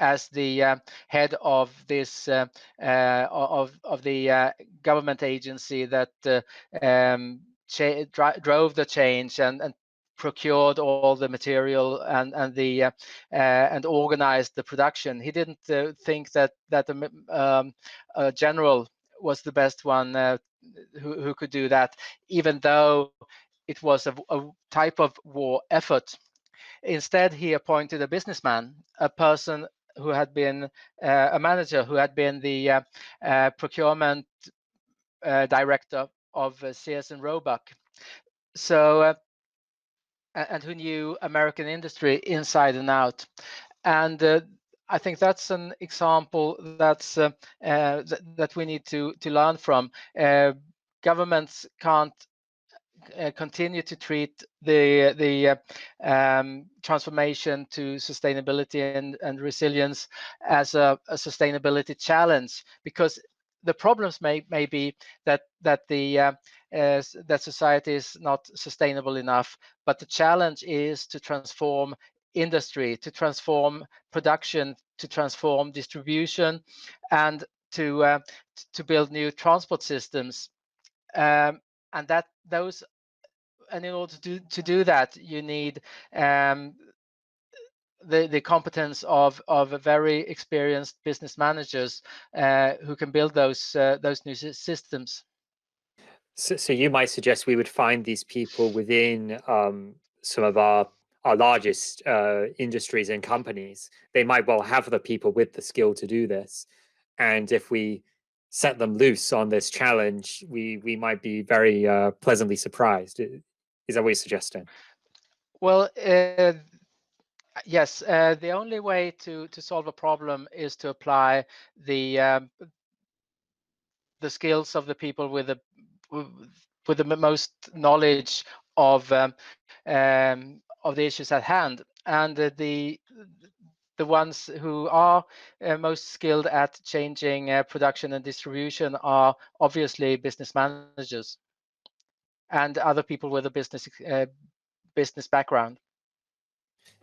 as the head of this of the government agency that drove the change and procured all the material and organized the production. He didn't think that a general was the best one who could do that, even though it was a type of war effort. Instead, he appointed a businessman, a person who had been a manager, who had been the procurement director Sears and Roebuck. So and who knew American industry inside and out. And I think that's an example that we need to learn from. Governments can't continue to treat the transformation to sustainability and resilience as a sustainability challenge, because the problems may be that that society is not sustainable enough, but the challenge is to transform industry, to transform production, to transform distribution, and to build new transport systems. And that those and in order to do that, you need the competence of very experienced business managers who can build those new systems. So you might suggest we would find these people within some of our largest industries and companies. They might well have the people with the skill to do this, and if we set them loose on this challenge, we might be very pleasantly surprised. Is that what you're suggesting? Well, yes. The only way to solve a problem is to apply the skills of the people with the most knowledge of the issues at hand, and the ones who are most skilled at changing production and distribution are obviously business managers and other people with a business background.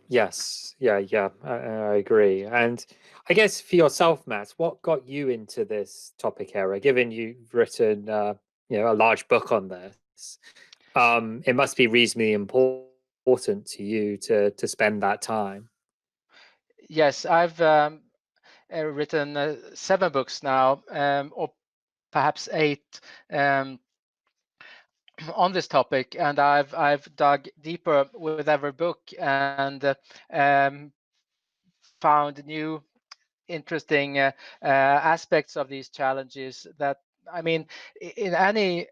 Yes, yeah, I agree. And I guess for yourself, Matt, what got you into this topic area? Given you've written, a large book on this, it must be reasonably important to you to spend that time. Yes, I've written 7 books now, or perhaps 8. On this topic, and I've dug deeper with every book and found new interesting aspects of these challenges that, I mean, in any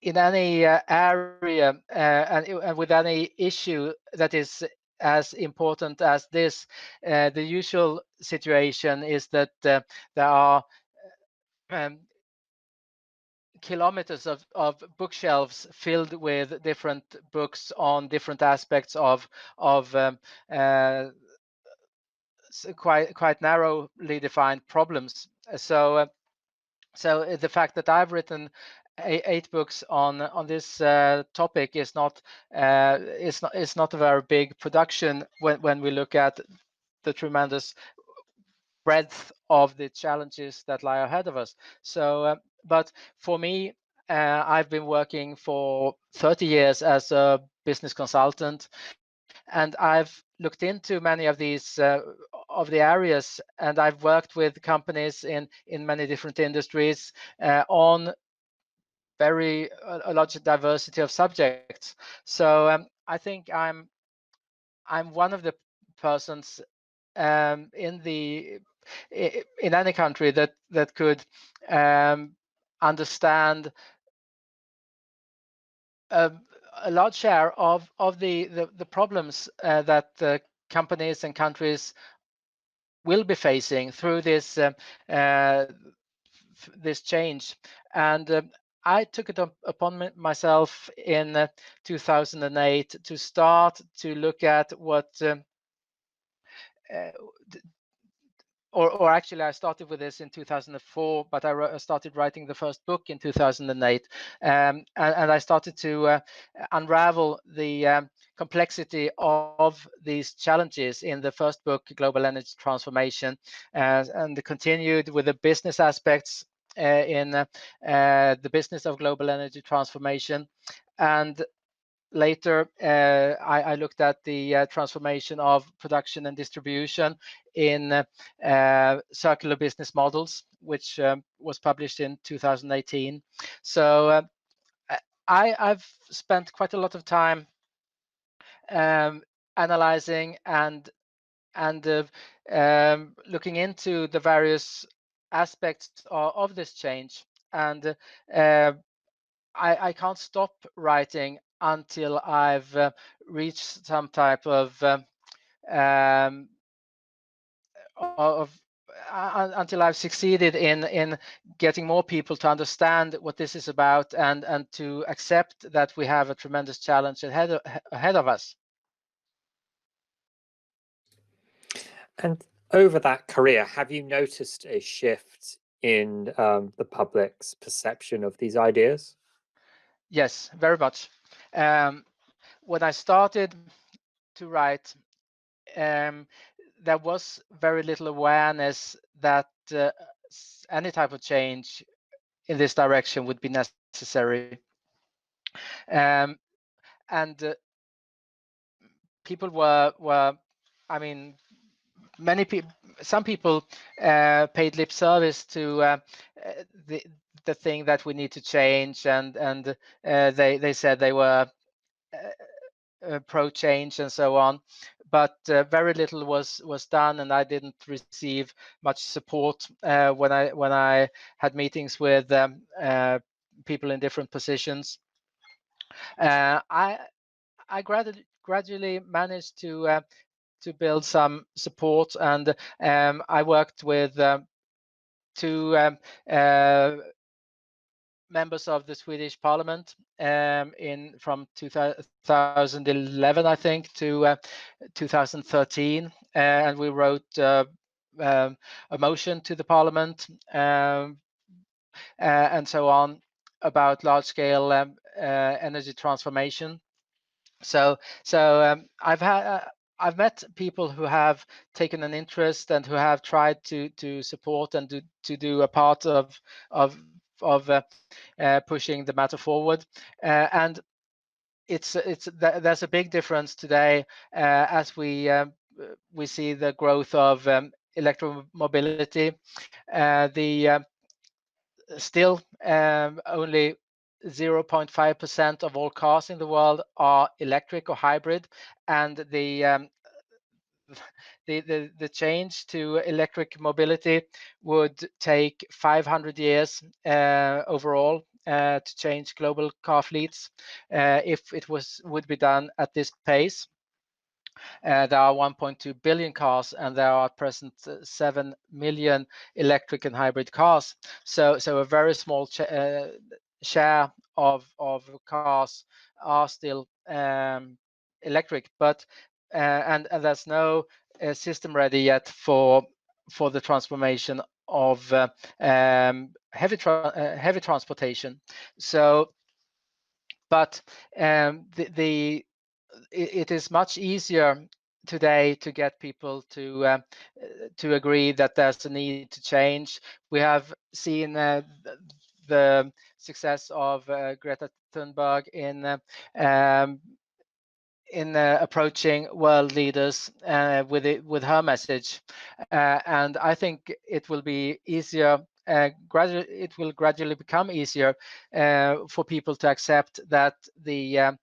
area and with any issue that is as important as this, the usual situation is that there are um, kilometers of bookshelves filled with different books on different aspects of uh, quite narrowly defined problems. So the fact that I've written 8 books on this topic is not it's not a very big production when we look at the tremendous breadth of the challenges that lie ahead of us. So, but for me, I've been working for 30 years as a business consultant, and I've looked into many of the areas, and I've worked with companies in many different industries on a large diversity of subjects. So I think I'm one of the persons in any country that could understand a, a large share of the problems that companies and countries will be facing through this change. And I took it upon myself in 2008 to start to look at what or actually I started with this in 2004, but I started writing the first book in 2008, and I started to unravel the complexity of these challenges in the first book, Global Energy Transformation, and continued with the business aspects in the business of global energy transformation. And later, I looked at the transformation of production and distribution in circular business models, which was published in 2018. So I've spent quite a lot of time analyzing and looking into the various aspects of this change. And I can't stop writing until I've reached some type um, of until I've succeeded in getting more people to understand what this is about and to accept that we have a tremendous challenge ahead of us. And over that career, have you noticed a shift in the public's perception of these ideas? Yes, very much. When I started to write, there was very little awareness that any type of change in this direction would be necessary. And people were, I mean, many people, some people paid lip service to the the thing that we need to change, and they said they were pro change and so on, but very little was done, and I didn't receive much support when I had meetings with people in different positions. I gradually managed to build some support, and I worked with two members of the Swedish Parliament from 2011, I think, to 2013, and we wrote a motion to the Parliament and so on about large-scale energy transformation. So I've met people who have taken an interest and who have tried to support and to do a part of pushing the matter forward, and there's a big difference today as we see the growth of electromobility. The still only 0.5% of all cars in the world are electric or hybrid, and the change to electric mobility would take 500 years overall to change global car fleets if it would be done at this pace. There are 1.2 billion cars, and there are at present 7 million electric and hybrid cars. So a very small share of cars are still electric, but and there's no system ready yet for the transformation of heavy transportation. So, but it is much easier today to get people to agree that there's a need to change. We have seen the success of Greta Thunberg in approaching world leaders with her message, and I think it will be easier. It will gradually become easier for people to accept that the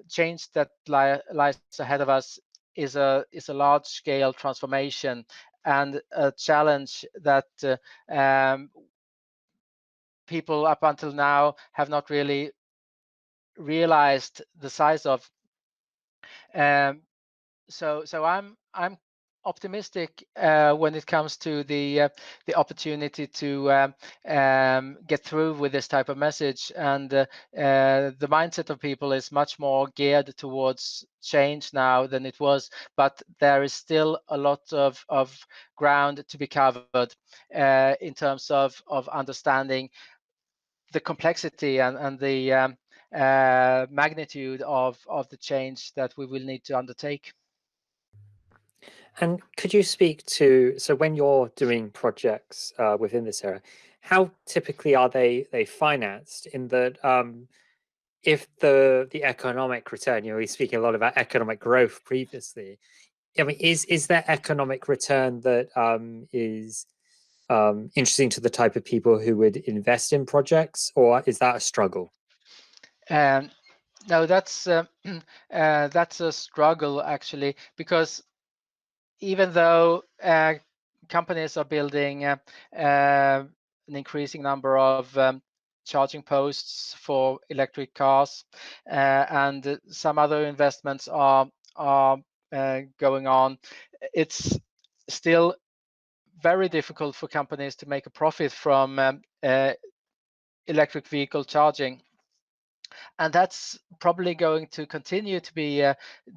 change that lies ahead of us is a large-scale transformation and a challenge that people up until now have not really realized the size of. So I'm optimistic when it comes to the opportunity to get through with this type of message, and the mindset of people is much more geared towards change now than it was, but there is still a lot of ground to be covered in terms of understanding the complexity and the magnitude of the change that we will need to undertake. And could you speak to, so when you're doing projects within this area, how typically are they financed? In that, if the economic return, you know, we're speaking a lot about economic growth previously. I mean, is there economic return that is interesting to the type of people who would invest in projects, or is that a struggle? No, that's a struggle actually, because even though companies are building an increasing number of charging posts for electric cars, and some other investments are going on. It's still very difficult for companies to make a profit from electric vehicle charging, and that's probably going to continue to be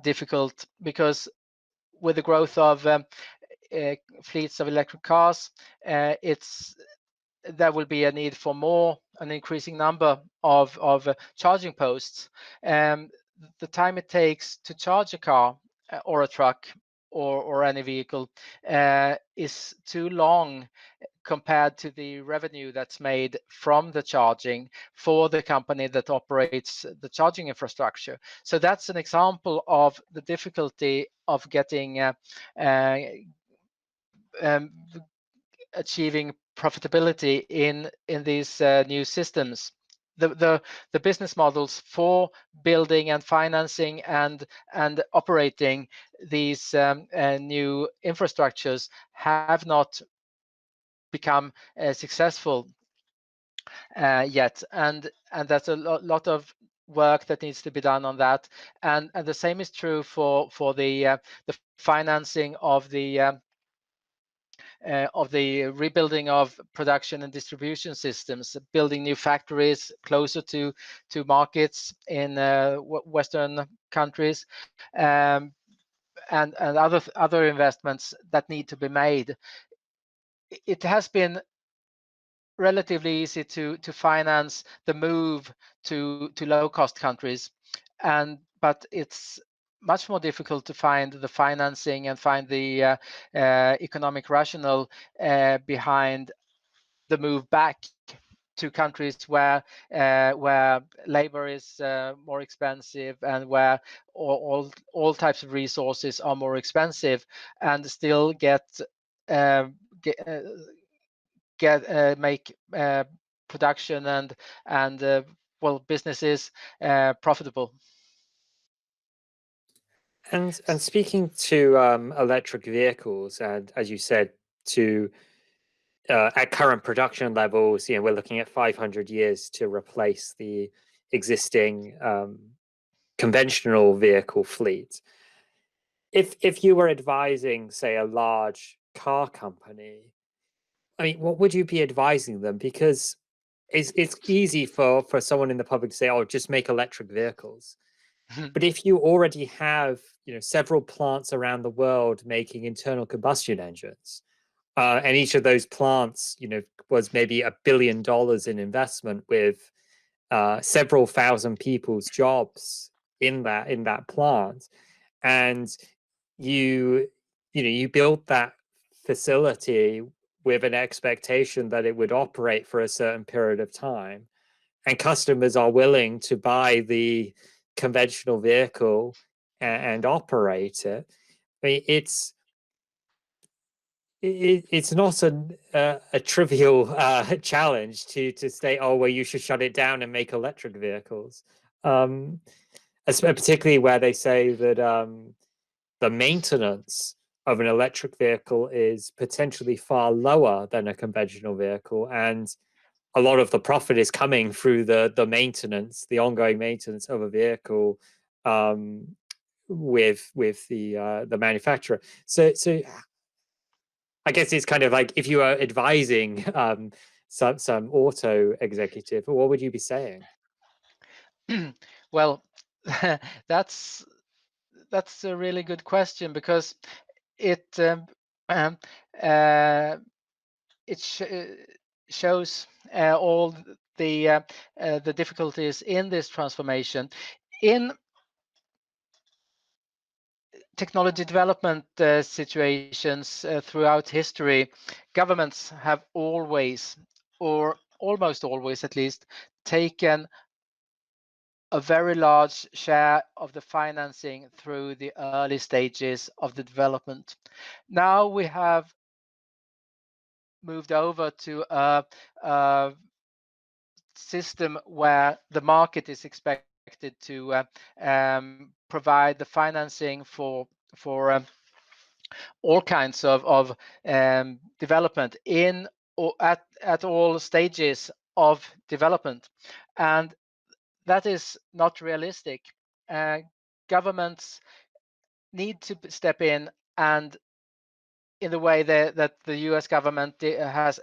difficult, because with the growth of fleets of electric cars, there will be a need for an increasing number of charging posts. The time it takes to charge a car or a truck or any vehicle is too long compared to the revenue that's made from the charging for the company that operates the charging infrastructure. So that's an example of the difficulty of getting um, achieving profitability in these new systems. The business models for building and financing and operating these new infrastructures have not become successful yet, and that's a lot of work that needs to be done on that, and the same is true for the financing of the rebuilding of production and distribution systems, building new factories closer to markets in Western countries, and other investments that need to be made. It has been relatively easy to finance the move to low-cost countries, but it's much more difficult to find the financing and find the economic rationale behind the move back to countries where labor is more expensive, and where all types of resources are more expensive, and still make production and businesses profitable. And speaking to electric vehicles, and as you said, to at current production levels, we're looking at 500 years to replace the existing conventional vehicle fleet. If you were advising, say, a large car company, I mean, what would you be advising them? Because it's easy for someone in the public to say, "Oh, just make electric vehicles." But if you already have, several plants around the world making internal combustion engines, and each of those plants, was maybe $1 billion in investment with several thousand people's jobs in that plant, and you built that facility with an expectation that it would operate for a certain period of time, and customers are willing to buy the conventional vehicle and operate it. I mean, it's not a trivial challenge to say, oh, well, you should shut it down and make electric vehicles, particularly where they say that the maintenance of an electric vehicle is potentially far lower than a conventional vehicle, and a lot of the profit is coming through the maintenance, the ongoing maintenance of a vehicle, with the manufacturer. So I guess it's kind of like if you are advising some auto executive, what would you be saying? Well, that's a really good question, because it um, uh, shows all the difficulties in this transformation. In technology development situations throughout history, governments have always, or almost always at least, taken a very large share of the financing through the early stages of the development. Now we have moved over to a system where the market is expected to provide the financing for all kinds of development at all stages of development, and that is not realistic. Governments need to step in, and in the way that the US government has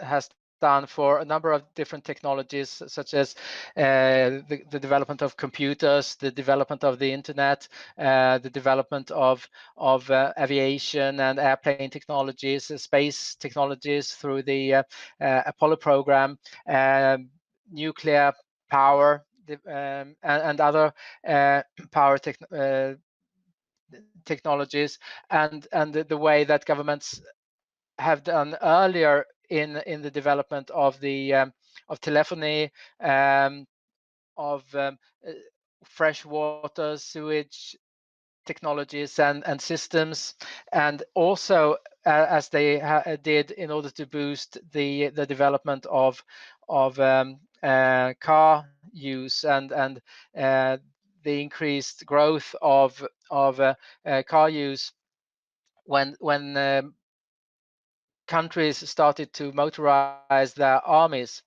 done for a number of different technologies, such as the development of computers, the development of the internet, the development of aviation and airplane technologies, space technologies through the Apollo program, nuclear power, and other power technologies, and the way that governments have done earlier in the development of the of telephony, of fresh water, sewage technologies and systems, and also as they did in order to boost the development of car use and the increased growth of car use when countries started to motorize their armies.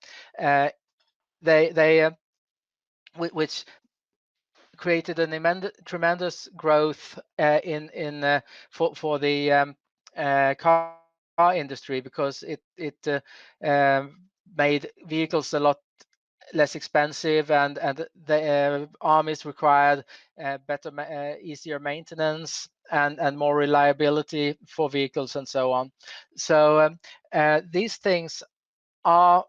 They which created a tremendous growth for the car industry, because it made vehicles a lot less expensive, and the armies required better, easier maintenance and more reliability for vehicles and so on. So these things are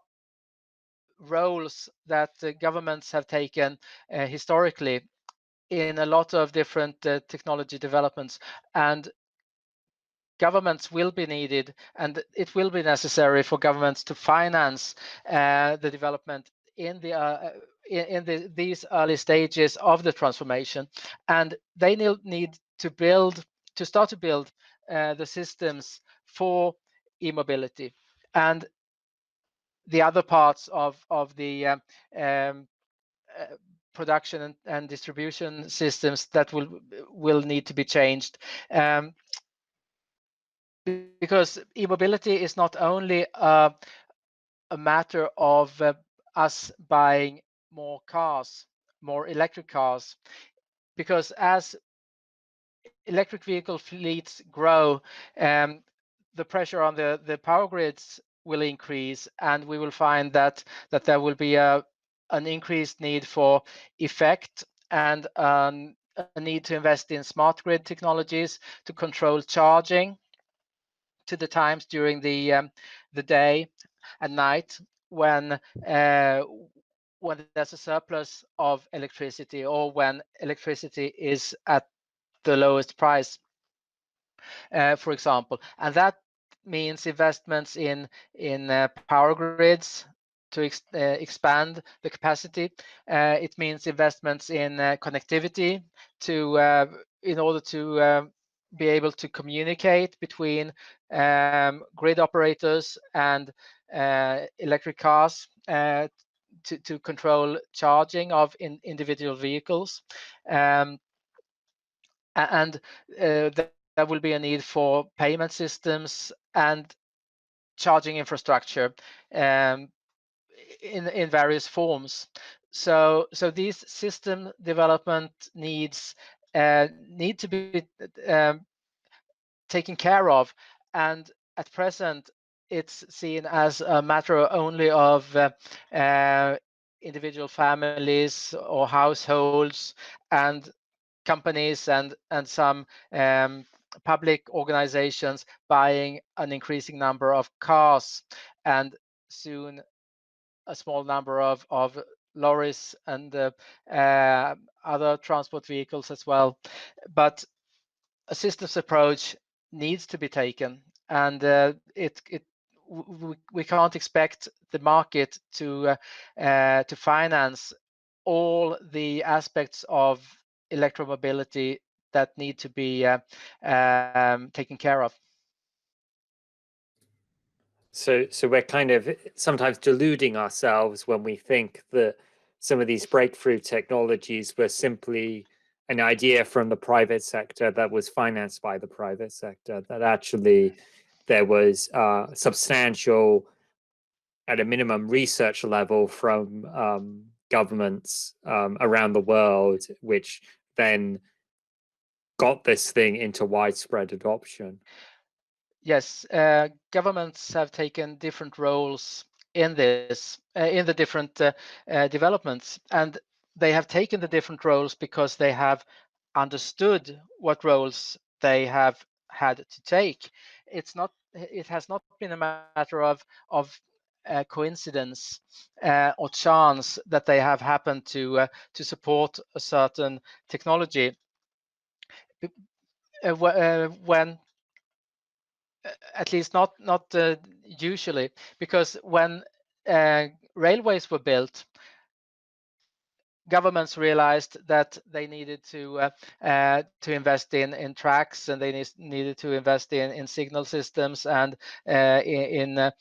roles that governments have taken historically in a lot of different technology developments, and governments will be needed, and it will be necessary for governments to finance the development in these early stages of the transformation, and they need to start to build the systems for e-mobility and the other parts of the production and distribution systems that will need to be changed, because e-mobility is not only a matter of us buying more cars, more electric cars, because as electric vehicle fleets grow, the pressure on the power grids will increase, and we will find that there will be an increased need for effect and a need to invest in smart grid technologies to control charging to the times during the day and night when there's a surplus of electricity, or when electricity is at the lowest price, for example. And that means investments in power grids to expand the capacity. It means investments in connectivity in order to be able to communicate between grid operators and electric cars to control charging of individual vehicles. And there will be a need for payment systems and charging infrastructure in various forms. So these system development needs need to be taken care of, and at present it's seen as a matter only of individual families or households and companies and some public organizations buying an increasing number of cars, and soon a small number of lorries and other transport vehicles as well. But a systems approach needs to be taken, and we can't expect the market to finance all the aspects of electromobility that need to be taken care of. So we're kind of sometimes deluding ourselves when we think that some of these breakthrough technologies were simply an idea from the private sector that was financed by the private sector, that actually there was substantial at a minimum research level from governments around the world, which then got this thing into widespread adoption. Yes, governments have taken different roles in this, in the different developments, and they have taken the different roles because they have understood what roles they have had to take. It has not been a matter of coincidence or chance that they have happened to support a certain technology. When at least not usually, because when railways were built, governments realized that they needed to invest in tracks, and they needed to invest in signal systems and in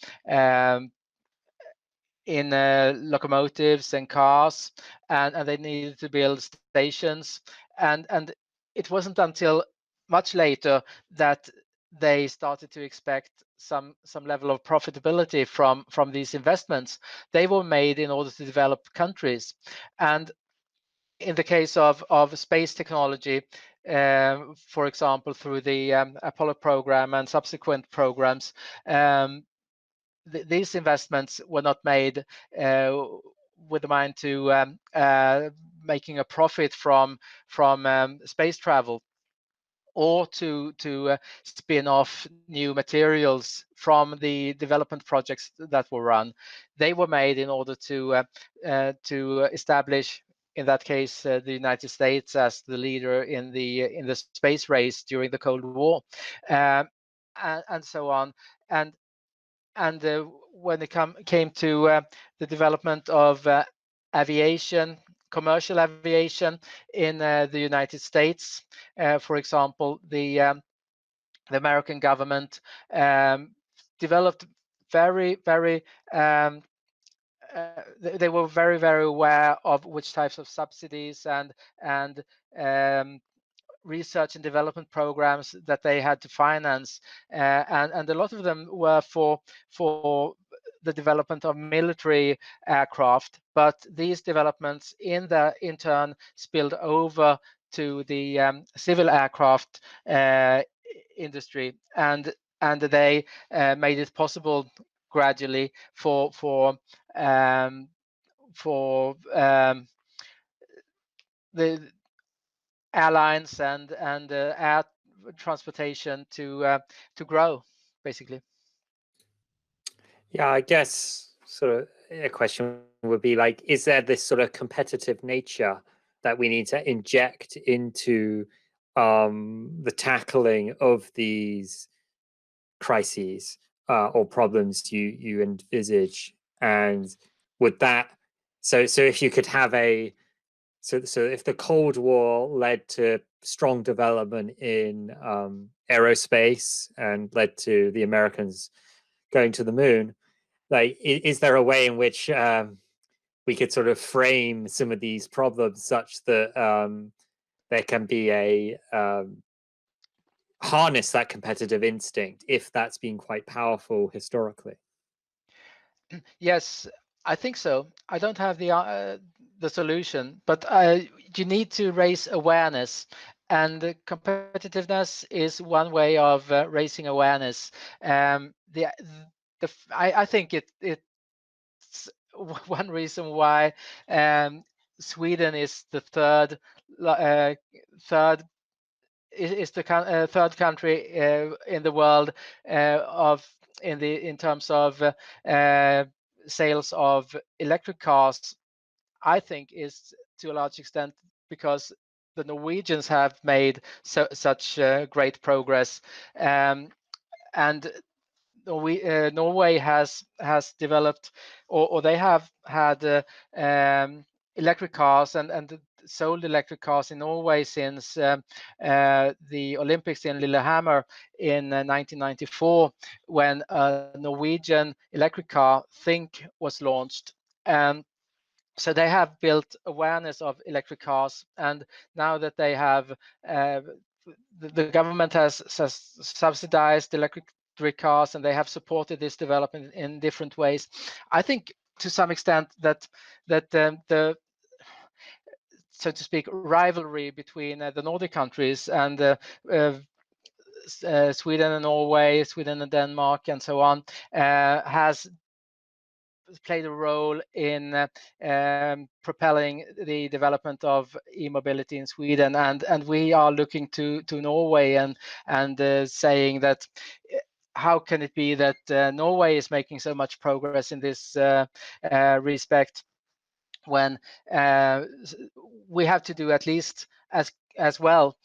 locomotives and cars, and they needed to build stations, and it wasn't until much later that they started to expect some level of profitability from these investments. They were made in order to develop countries, and in the case of space technology, for example, through the Apollo program and subsequent programs, these investments were not made with the mind to making a profit from space travel, or to spin off new materials from the development projects that were run. They were made in order to establish, in that case, the United States as the leader in the space race during the Cold War, and so on. And when it came to the development of aviation, commercial aviation in the United States, for example, the American government developed very they were very aware of which types of subsidies and research and development programs that they had to finance, and a lot of them were for the development of military aircraft. But these developments in turn spilled over to the civil aircraft industry, and they made it possible gradually for the airlines and air transportation to grow, basically. Yeah, I guess sort of a question would be like, is there this sort of competitive nature that we need to inject into the tackling of these crises or problems you envisage? And would that, so if you could have so if the Cold War led to strong development in aerospace and led to the Americans going to the moon, like, is there a way in which we could sort of frame some of these problems such that there can be a harness that competitive instinct, if that's been quite powerful historically? Yes, I think so. I don't have the solution, but you need to raise awareness, and competitiveness is one way of raising awareness. I think it's one reason why Sweden is the third is the third country in the world in terms of sales of electric cars. I think is to a large extent because the Norwegians have made such great progress, and Norway has developed, or they have had electric cars and sold electric cars in Norway since the Olympics in Lillehammer in 1994, when a Norwegian electric car, Think, was launched. So they have built awareness of electric cars, and now that they have the government has subsidized electric electric cars, and they have supported this development in different ways. I think to some extent that the so to speak rivalry between the Nordic countries and Sweden and Norway, Sweden and Denmark, and so on, has played a role in propelling the development of e-mobility in Sweden, and we are looking to Norway and saying that how can it be that Norway is making so much progress in this respect when we have to do at least as well,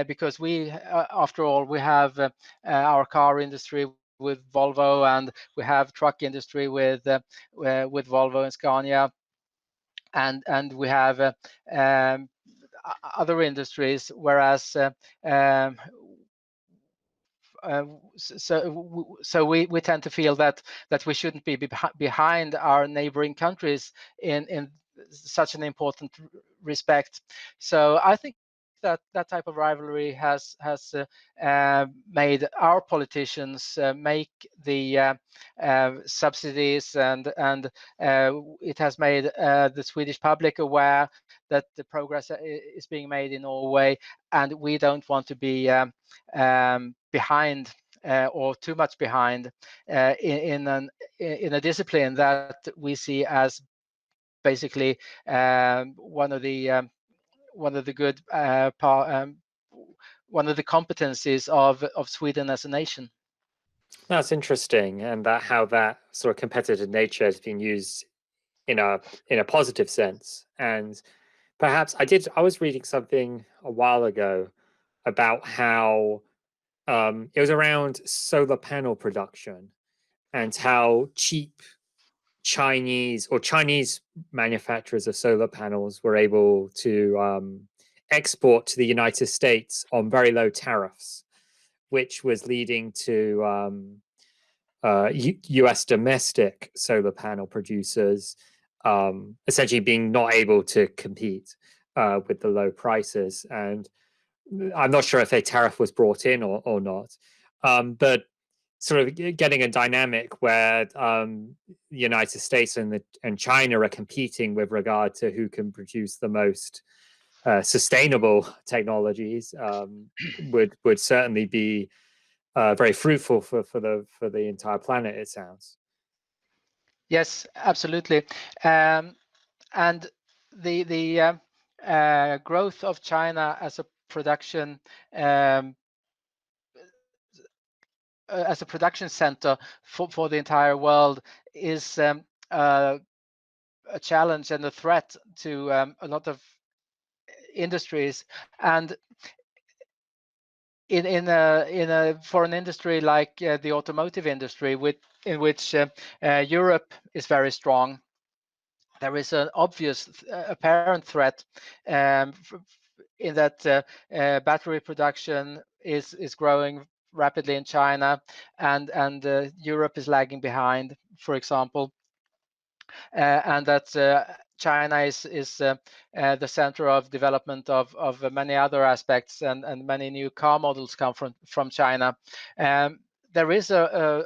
because we, after all, we have our car industry with Volvo, and we have truck industry with Volvo and Scania, and we have other industries, whereas so we tend to feel that we shouldn't be behind our neighboring countries in such an important respect. So I think that type of rivalry has made our politicians make the subsidies, and it has made the Swedish public aware that the progress is being made in Norway, and we don't want to be behind or too much behind in a discipline that we see as basically one of the good one of the competencies of Sweden as a nation. That's interesting, and that how that sort of competitive nature has been used in a positive sense. And perhaps I was reading something a while ago about how it was around solar panel production and how cheap Chinese manufacturers of solar panels were able to export to the United States on very low tariffs, which was leading to US domestic solar panel producers essentially being not able to compete with the low prices. And I'm not sure if a tariff was brought in or not, but sort of getting a dynamic where the United States and China are competing with regard to who can produce the most sustainable technologies would certainly be very fruitful for the entire planet, it sounds. Yes, absolutely. And the growth of China as a production center for the entire world is a challenge and a threat to a lot of industries. And for an industry like the automotive industry, in which Europe is very strong, there is an obvious apparent threat in that battery production is growing rapidly in China, and Europe is lagging behind, for example, and that China is the center of development of many other aspects, and many new car models come from China. There is a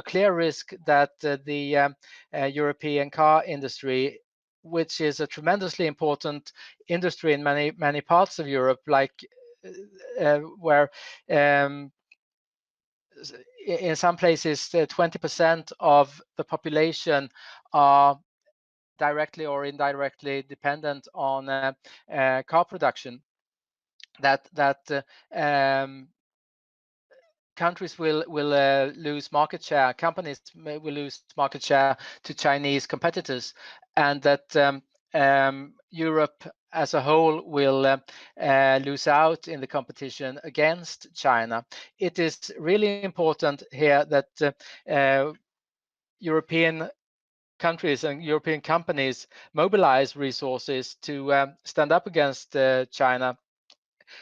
clear risk that the European car industry, which is a tremendously important industry in many parts of Europe, like where in some places 20% of the population are directly or indirectly dependent on car production, that countries will lose market share, companies will lose market share to Chinese competitors, and that Europe as a whole will lose out in the competition against China. It is really important here that European countries and European companies mobilize resources to stand up against China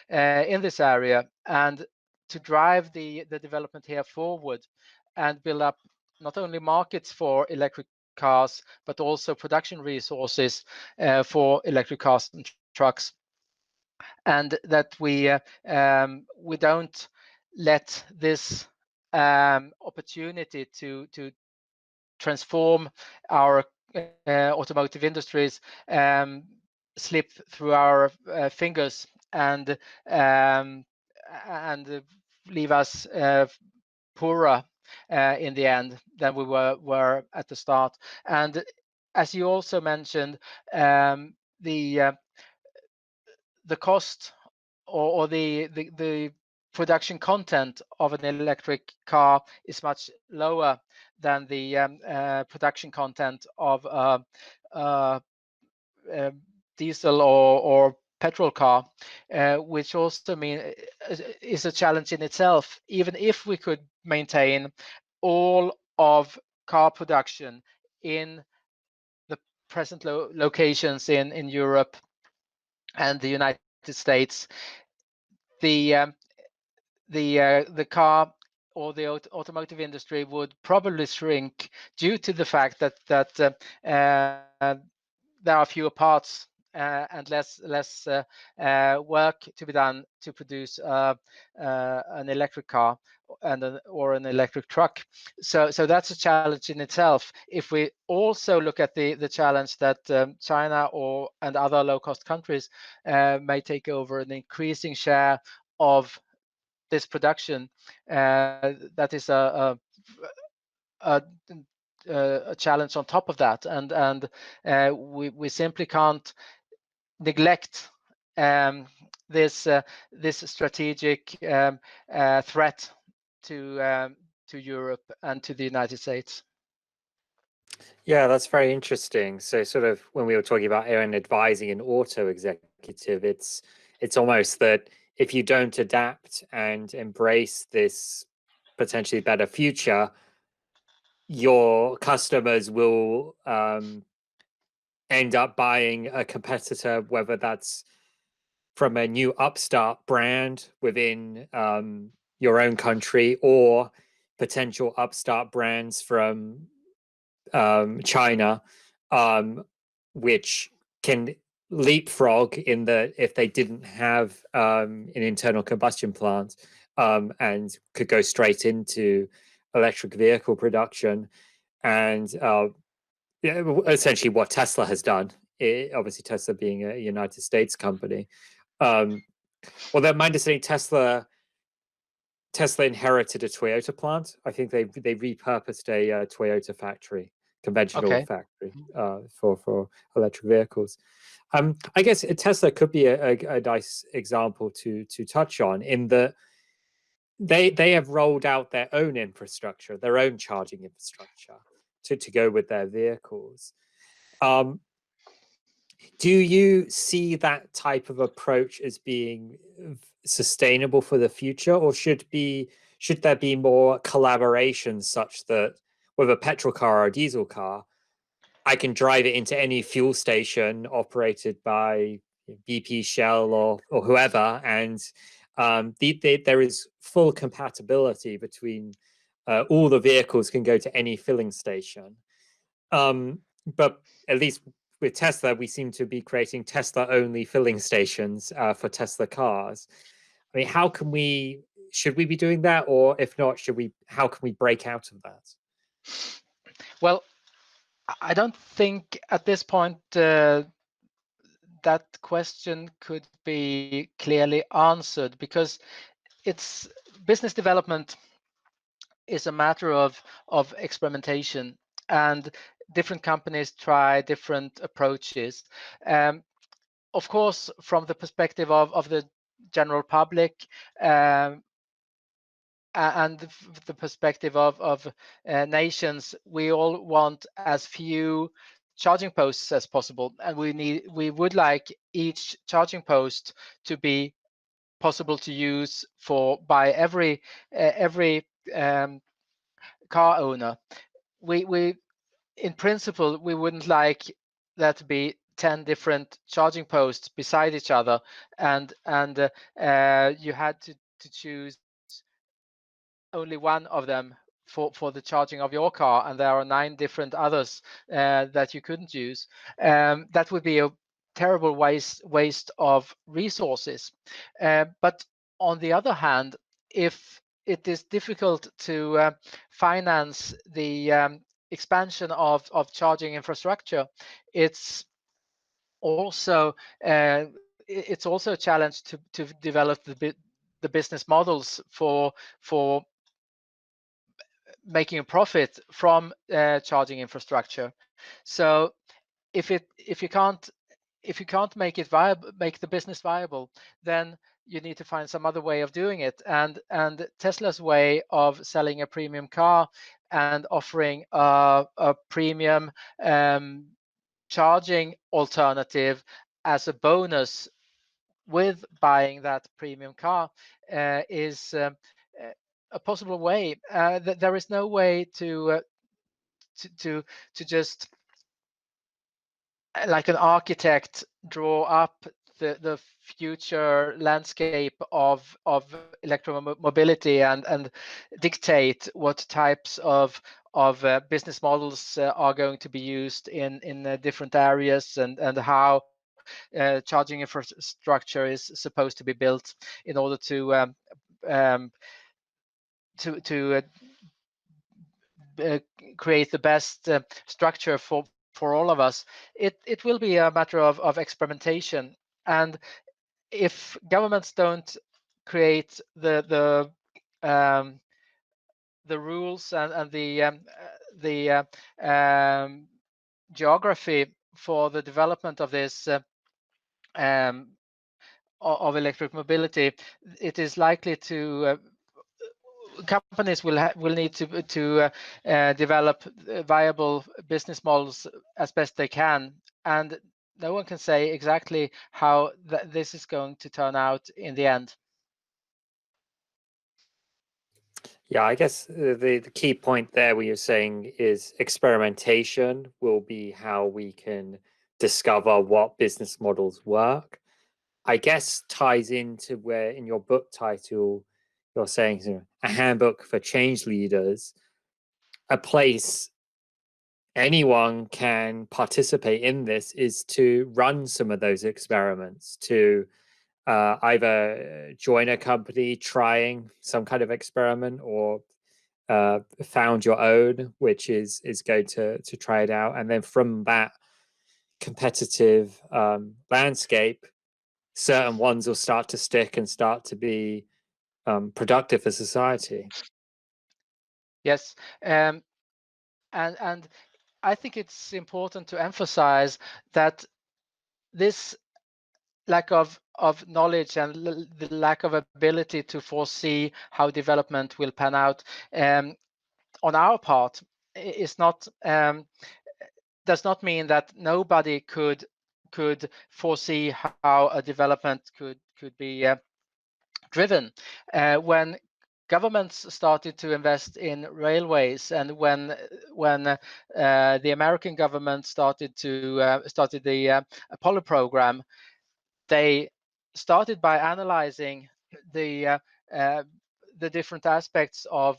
in this area, and to drive the development here forward, and build up not only markets for electric cars, but also production resources for electric cars and trucks, and that we don't let this opportunity to transform our automotive industries slip through our fingers and leave us poorer in the end than we were at the start. And as you also mentioned, the cost or the production content of an electric car is much lower than the production content of a diesel or petrol car, which also is a challenge in itself. Even if we could maintain all of car production in the present locations in Europe and the United States, the car or the automotive industry would probably shrink due to the fact that there are fewer parts and less work to be done to produce an electric car or an electric truck. So that's a challenge in itself. If we also look at the challenge that China and other low-cost countries may take over an increasing share of this production, that is a challenge on top of that, and we simply can't neglect this strategic threat to Europe and to the United States. Yeah, that's very interesting. So sort of when we were talking about Aaron advising an auto executive, it's almost that if you don't adapt and embrace this potentially better future, your customers will end up buying a competitor, whether that's from a new upstart brand within your own country or potential upstart brands from China, which can leapfrog in the if they didn't have an internal combustion plant and could go straight into electric vehicle production. And essentially what Tesla has done, obviously Tesla being a United States company. Although my understanding, Tesla inherited a Toyota plant. I think they repurposed a Toyota factory, conventional factory, for electric vehicles. I guess Tesla could be a nice example to touch on, in that they have rolled out their own infrastructure, their own charging infrastructure to go with their vehicles. Do you see that type of approach as being sustainable for the future, or should there be more collaboration such that with a petrol car or a diesel car, I can drive it into any fuel station operated by BP, Shell, or whoever, and there is full compatibility between all the vehicles can go to any filling station. But at least with Tesla, we seem to be creating Tesla-only filling stations for Tesla cars. I mean, should we be doing that, or if not, how can we break out of that? Well, I don't think at this point that question could be clearly answered, because it's business development is a matter of experimentation, and different companies try different approaches. Of course, from the perspective of the general public, and the perspective of nations, we all want as few charging posts as possible, and we would like each charging post to be possible to use by every car owner. We in principle, we wouldn't like there to be 10 different charging posts beside each other, and you had to choose only one of them for the charging of your car, and there are 9 different others that you couldn't use. That would be a terrible waste of resources. But on the other hand, if it is difficult to finance the expansion of charging infrastructure. It's also it's also a challenge to develop the business models for making a profit from charging infrastructure. So if you can't make it viable, make the business viable, then you need to find some other way of doing it. And Tesla's way of selling a premium car and offering a premium charging alternative as a bonus with buying that premium car is a possible way. There is no way to just like an architect draw up the future landscape of electromobility and dictate what types of business models are going to be used in different areas, and how charging infrastructure is supposed to be built in order um, to create the best structure for all of us. It will be a matter of experimentation, and if governments don't create the rules and the geography for the development of this of electric mobility, it is likely to companies will need to develop viable business models as best they can, and no one can say exactly how this is going to turn out in the end. Yeah, I guess the key point there what you're saying is experimentation will be how we can discover what business models work. I guess ties into where in your book title you're saying, you know, a handbook for change leaders, a place anyone can participate in this is to run some of those experiments, to either join a company trying some kind of experiment, or found your own, which is going to try it out, and then from that competitive landscape, certain ones will start to stick and start to be productive for society. Yes, and I think it's important to emphasize that this lack of knowledge and the lack of ability to foresee how development will pan out on our part is not does not mean that nobody could foresee how a development could be driven. When governments started to invest in railways, and when the American government started the Apollo program, they started by analyzing the different aspects of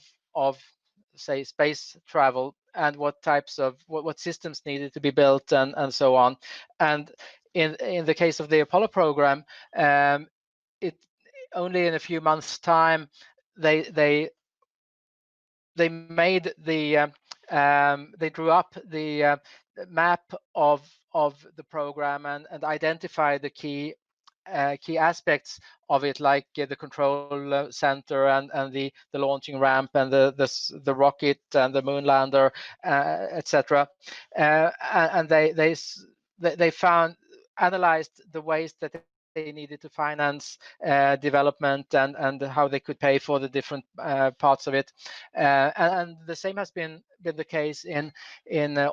say space travel, and what types of what systems needed to be built, and so on. And in the case of the Apollo program, it only in a few months' time they made they drew up the map of the program, and identified the key aspects of it, like the control center, and the launching ramp, and the rocket and the moon lander, etc. And they found analyzed the ways that they needed to finance development, and how they could pay for the different parts of it, and the same has been the case in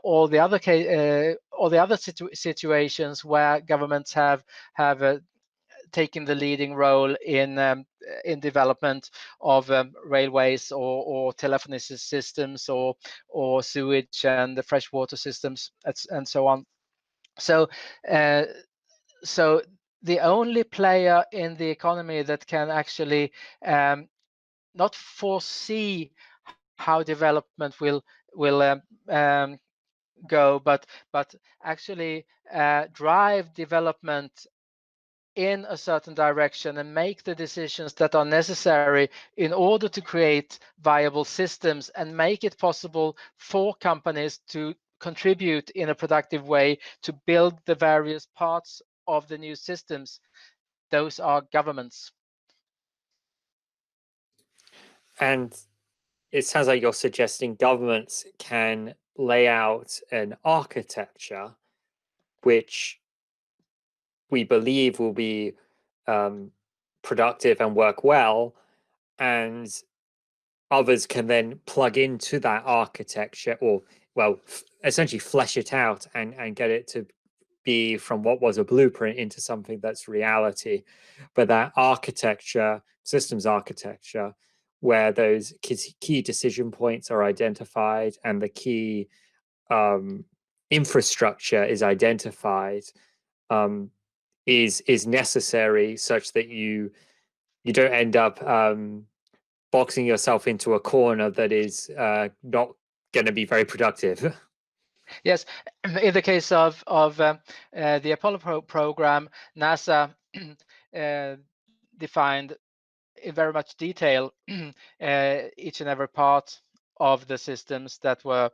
all the other situations where governments have taken the leading role in development of railways, or telephony systems, or sewage and the freshwater systems, and so on. So so the only player in the economy that can actually not foresee how development will go, but actually drive development in a certain direction and make the decisions that are necessary in order to create viable systems and make it possible for companies to contribute in a productive way to build the various parts of the new systems. Those are governments. And it sounds like you're suggesting governments can lay out an architecture which we believe will be productive and work well, and others can then plug into that architecture, or well, essentially flesh it out and get it to be from what was a blueprint into something that's reality. But that architecture, systems architecture, where those key decision points are identified and the key infrastructure is identified, is necessary, such that you don't end up boxing yourself into a corner that is not going to be very productive. Yes, in the case of the Apollo program, NASA defined in very much detail each and every part of the systems that were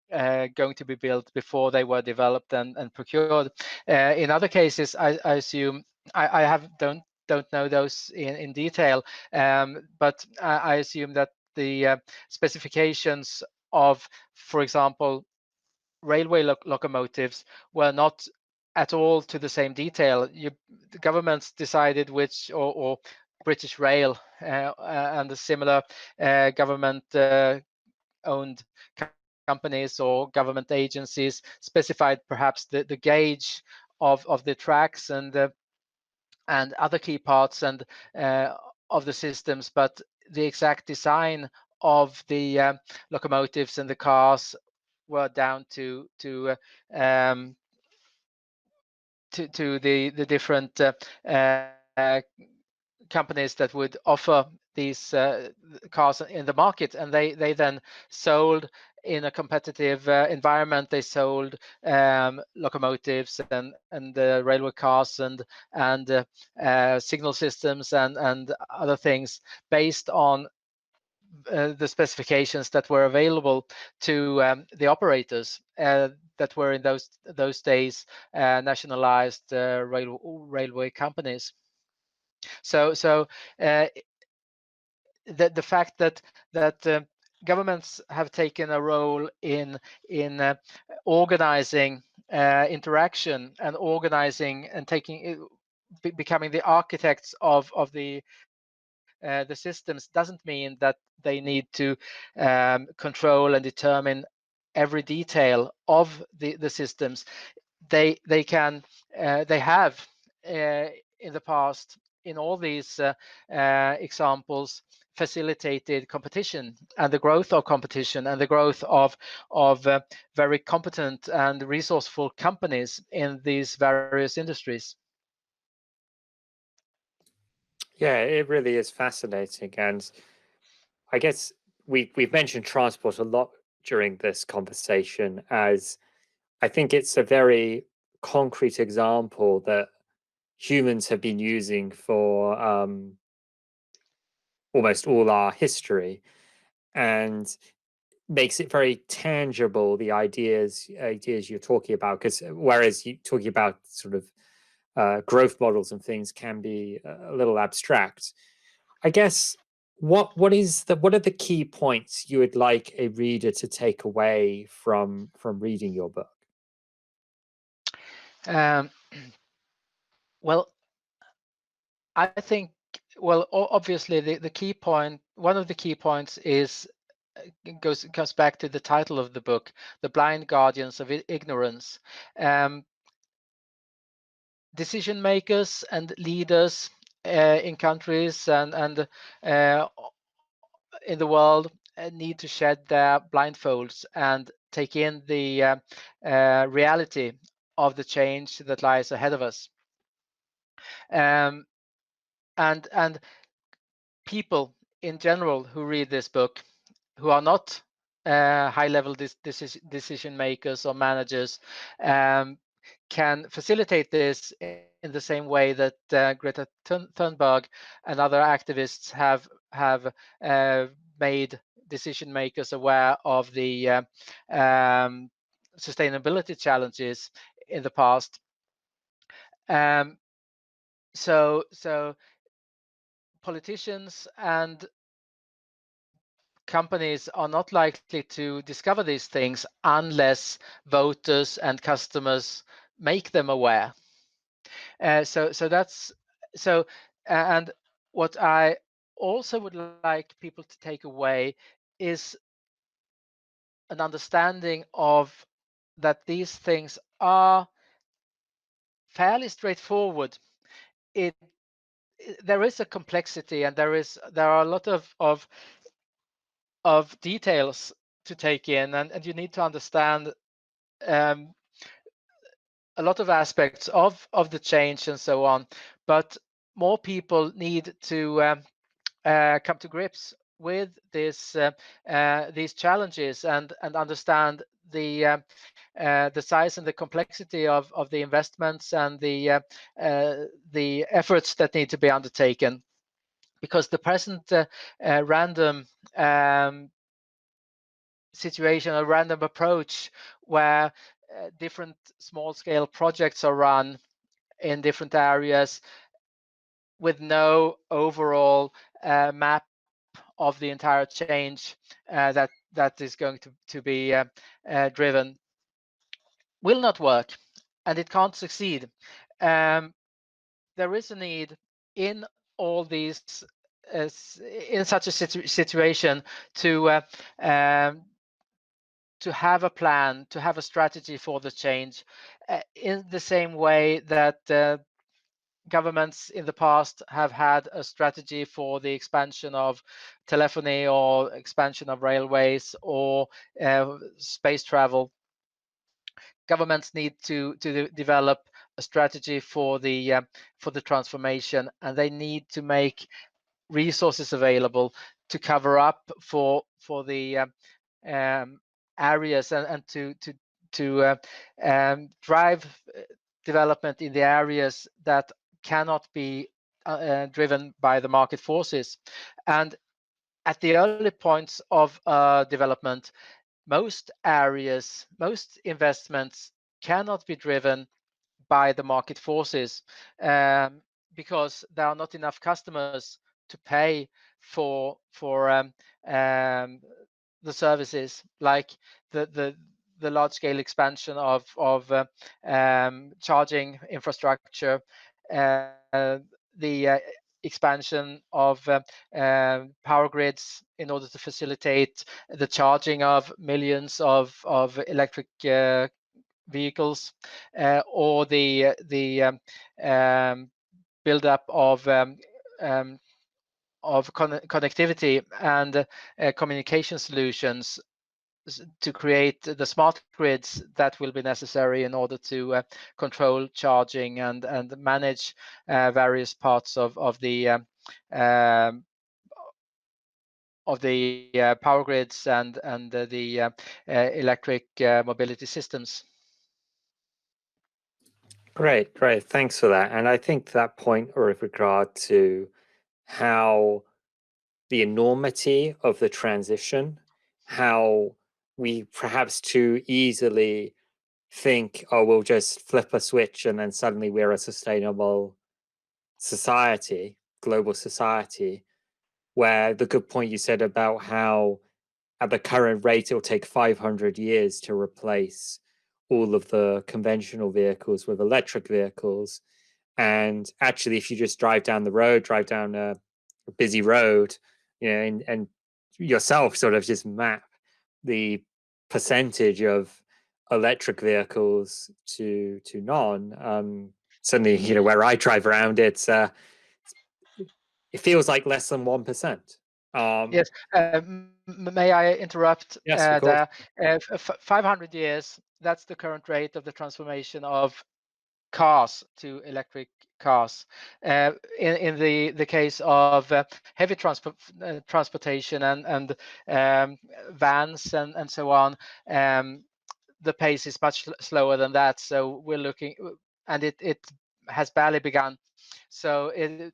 going to be built before they were developed and procured. In other cases, I assume I don't know those in detail, but I assume that the specifications of, for example, railway locomotives were not at all to the same detail. The governments decided which, or British Rail and the similar government owned companies or government agencies specified perhaps the gauge of the tracks and other key parts and of the systems, but the exact design of the locomotives and the cars were down to the different companies that would offer these cars in the market, and they then sold in a competitive environment. They sold locomotives and railway cars and signal systems and other things based on the specifications that were available to the operators that were in those days nationalized railway companies. So the fact that governments have taken a role in organizing interaction and organizing and becoming the architects of the systems doesn't mean that they need to control and determine every detail of the systems. They have in the past, in all these examples, facilitated competition and the growth of competition and the growth of very competent and resourceful companies in these various industries. Yeah, it really is fascinating, and I guess we've mentioned transport a lot during this conversation, as I think it's a very concrete example that humans have been using for almost all our history, and makes it very tangible, the ideas you're talking about, because whereas you talking about sort of growth models and things can be a little abstract. I guess what are the key points you would like a reader to take away from reading your book? Um, well, I think, well, obviously the key point, one of the key points is goes back to the title of the book, The Blind Guardians of Ignorance. Decision makers and leaders in countries and in the world need to shed their blindfolds and take in the reality of the change that lies ahead of us. And people in general who read this book, who are not high-level decision makers or managers, can facilitate this in in the same way that Greta Thunberg and other activists have made decision makers aware of the sustainability challenges in the past. So politicians and companies are not likely to discover these things unless voters and customers make them aware. And what I also would like people to take away is an understanding of that these things are fairly straightforward. There is a complexity, and there are a lot of details to take in, and you need to understand a lot of aspects of the change and so on. But more people need to come to grips with these challenges and understand the size and the complexity of the investments and the efforts that need to be undertaken, because the present random situation, a random approach where different small-scale projects are run in different areas with no overall map of the entire change that is going to be driven will not work, and it can't succeed. There is a need in all these in such a situation to have a plan, to have a strategy for the change, in the same way that governments in the past have had a strategy for the expansion of telephony or expansion of railways or space travel. Governments need to develop a strategy for the transformation, and they need to make resources available to cover up for the areas and to drive development in the areas that cannot be driven by the market forces. And at the early points of development, most areas, most investments cannot be driven by the market forces because there are not enough customers to pay for the services, like the large-scale expansion of charging infrastructure, the expansion of power grids in order to facilitate the charging of millions of electric vehicles, or the build-up of connectivity and communication solutions to create the smart grids that will be necessary in order to control charging and manage various parts of the power grids and the electric mobility systems. Great. Thanks for that. And I think that point with regard to how the enormity of the transition, how we perhaps too easily think, oh, we'll just flip a switch and then suddenly we're a sustainable society, global society, where the good point you said about how at the current rate it'll take 500 years to replace all of the conventional vehicles with electric vehicles. And actually, if you just drive down a busy road, and yourself sort of just map the percentage of electric vehicles to none, suddenly, where I drive around, it feels like less than 1%. Yes, may I interrupt? Yes, of course. 500 years, that's the current rate of the transformation of cars to electric cars. In the case of heavy transportation and vans and so on, the pace is much slower than that. So we're looking, and it has barely begun. So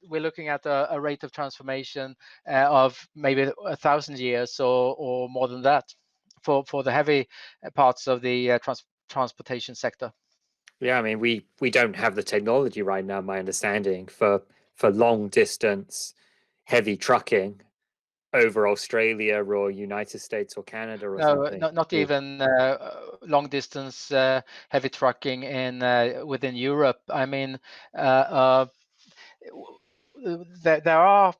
we're looking at a rate of transformation of maybe 1,000 years or more than that for the heavy parts of the transportation sector. Yeah, I mean, we don't have the technology right now, my understanding, for long distance heavy trucking over Australia or United States or Canada or No, something. not even long distance heavy trucking in within Europe. I mean, there are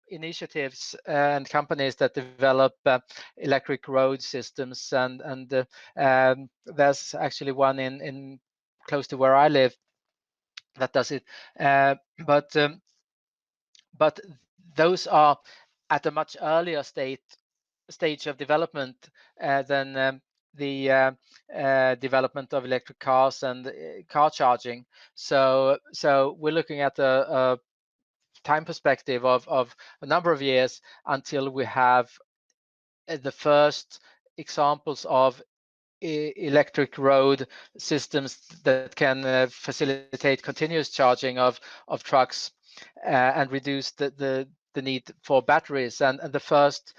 initiatives and companies that develop electric road systems, and there's actually one in close to where I live that does it. But those are at a much earlier stage of development than the development of electric cars and car charging. So we're looking at a time perspective of a number of years until we have the first examples of electric road systems that can facilitate continuous charging of trucks and reduce the need for batteries. And the first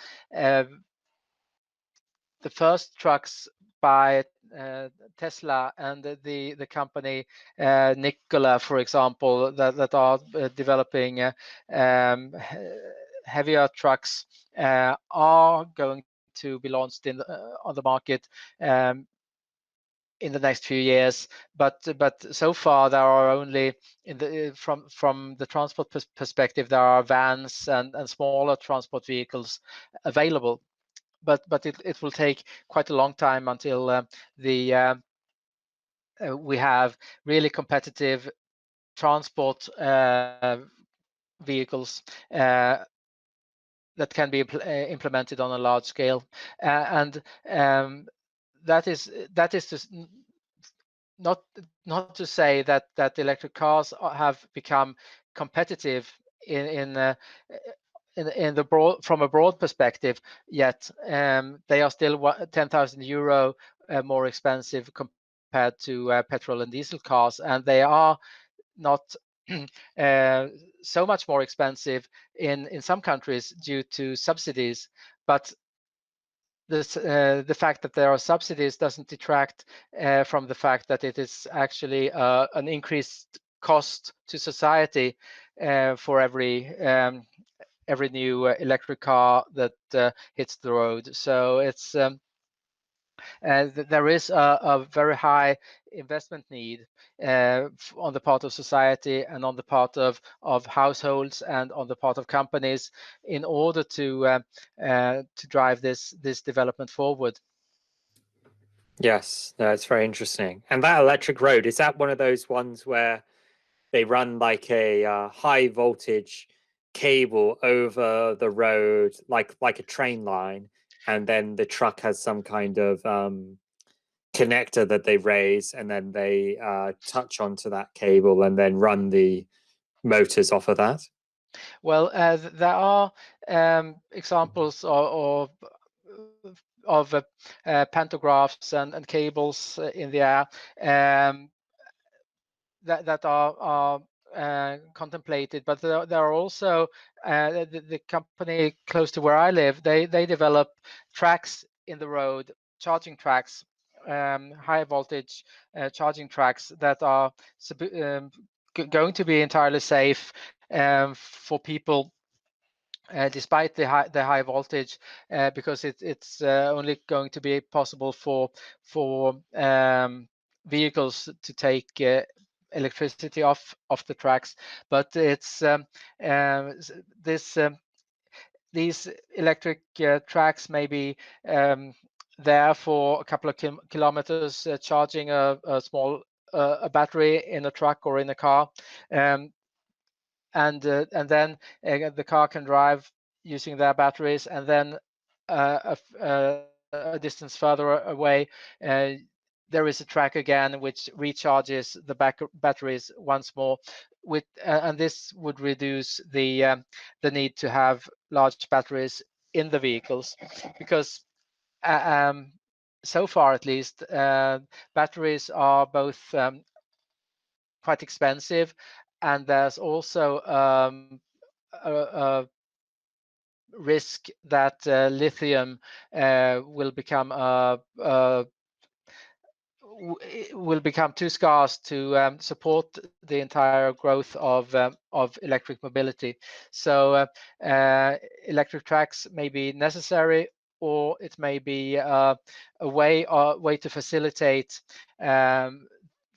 trucks by Tesla and the company Nikola, for example, that are developing heavier trucks are going to be launched on the market in the next few years. But so far there are only from the transport perspective, there are vans and smaller transport vehicles available. But it will take quite a long time until we have really competitive transport vehicles that can be implemented on a large scale, and that is not to say that electric cars have become competitive in the from a broad perspective yet. They are still 10,000 euro more expensive compared to petrol and diesel cars, and they are not so much more expensive in some countries due to subsidies. But the fact that there are subsidies doesn't detract from the fact that it is actually an increased cost to society for every new electric car that hits the road. So it's there is a very high investment need on the part of society and on the part of households and on the part of companies in order to drive this development forward. Yes, no, it's very interesting. And that electric road, is that one of those ones where they run like a high voltage cable over the road, like a train line, and then the truck has some kind of connector that they raise, and then they touch onto that cable and then run the motors off of that? Well, there are examples of pantographs and cables in the air that are contemplated, but there are also the company close to where I live. They develop tracks in the road, charging tracks, high voltage charging tracks that are going to be entirely safe for people. Despite the high voltage, because it's only going to be possible for vehicles to take electricity off the tracks. But it's these electric tracks may be there for a couple of kilometers, charging a small a battery in a truck or in a car. And then the car can drive using their batteries, and then a distance further away there is a track again which recharges the batteries once more, and this would reduce the need to have large batteries in the vehicles, because so far at least batteries are both quite expensive, and there's also a risk that lithium will become will become too scarce to support the entire growth of electric mobility. So electric tracks may be necessary, or it may be a way to facilitate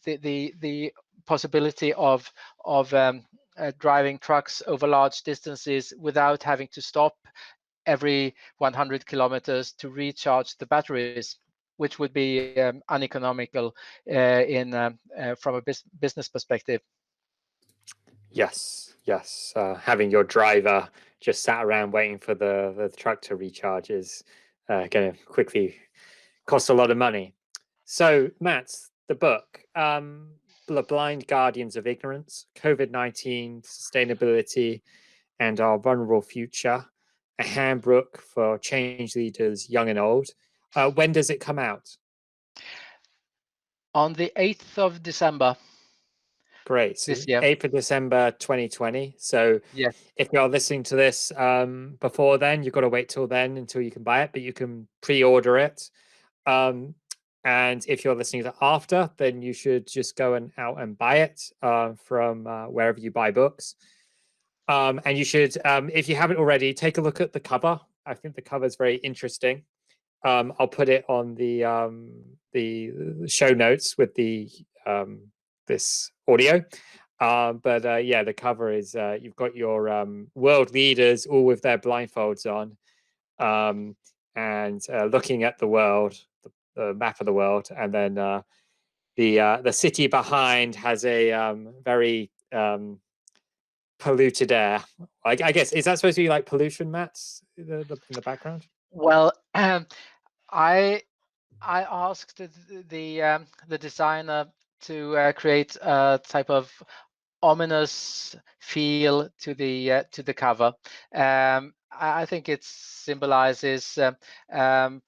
the possibility of driving trucks over large distances without having to stop every 100 kilometers to recharge the batteries, which would be uneconomical from a business perspective. Yes, yes. Having your driver just sat around waiting for the truck to recharge is going to quickly cost a lot of money. So, Mats, the book, The Blind Guardians of Ignorance, COVID-19, Sustainability, and Our Vulnerable Future, a handbook for change leaders, young and old. When does it come out? On the 8th of December. Great. So This year. 8th of December 2020. So Yes. if you're listening to this before then, you've got to wait till then until you can buy it, but you can pre-order it. And if you're listening to after, then you should just go out and buy it from wherever you buy books. And you should, if you haven't already, take a look at the cover. I think the cover is very interesting. I'll put it on the show notes with the this audio. But yeah, the cover is you've got your world leaders all with their blindfolds on, and looking at the world, the map of the world, and then the city behind has a very polluted air. I guess, is that supposed to be like pollution mats in the background? Well, I asked the designer to create a type of ominous feel to the cover. I think it symbolizes a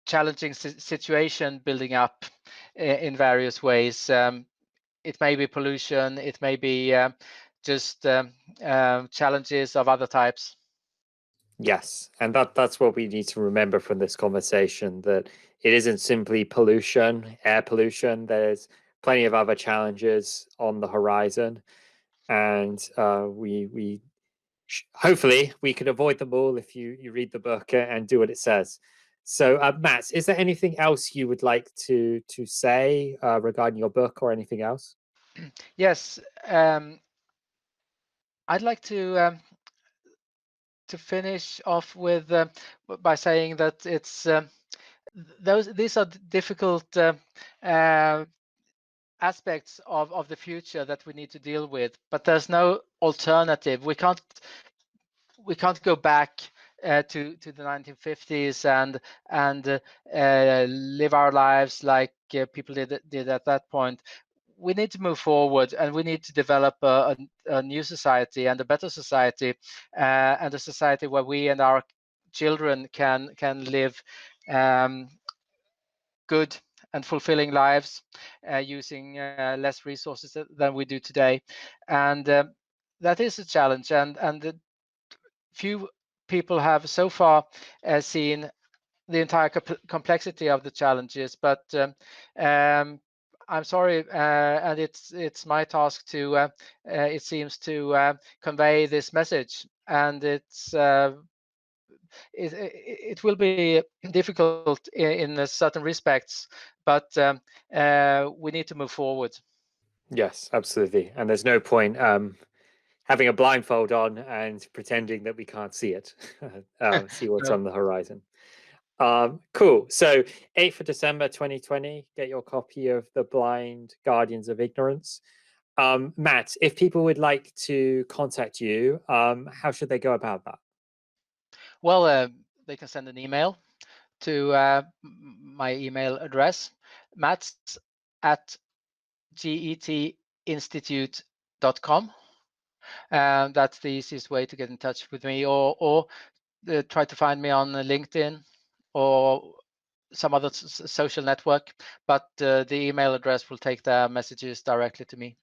challenging situation building up in various ways. It may be pollution, it may be just challenges of other types. Yes, and that's what we need to remember from this conversation, that it isn't simply pollution, air pollution. There's plenty of other challenges on the horizon, and we hopefully we can avoid them all if you read the book and do what it says. So, Mats, is there anything else you would like to say regarding your book or anything else? Yes, I'd like to finish off with by saying that it's these are difficult aspects of the future that we need to deal with, but there's no alternative. We can't go back to the 1950s and live our lives like people did at that point. We need to move forward, and we need to develop a new society and a better society, and a society where we and our children can live good and fulfilling lives using less resources than we do today. And that is a challenge, and the few people have so far seen the entire complexity of the challenges, but I'm sorry, and it's my task to it seems to convey this message, and it will be difficult in certain respects, but we need to move forward. Yes, absolutely. And there's no point having a blindfold on and pretending that we can't see it, see what's No. on the horizon. Cool. So 8th of December 2020, get your copy of The Blind Guardians of Ignorance. Matt, if people would like to contact you, how should they go about that? Well, they can send an email to my email address, mats@getinstitute.com. That's the easiest way to get in touch with me, or try to find me on LinkedIn, or some other social network, but the email address will take their messages directly to me.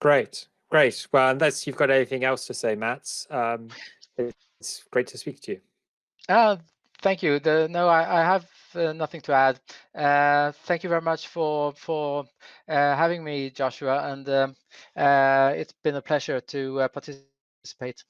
Great, great. Well, unless you've got anything else to say, Mats, it's great to speak to you. Thank you. No, I have nothing to add. Thank you very much for having me, Joshua, and it's been a pleasure to participate.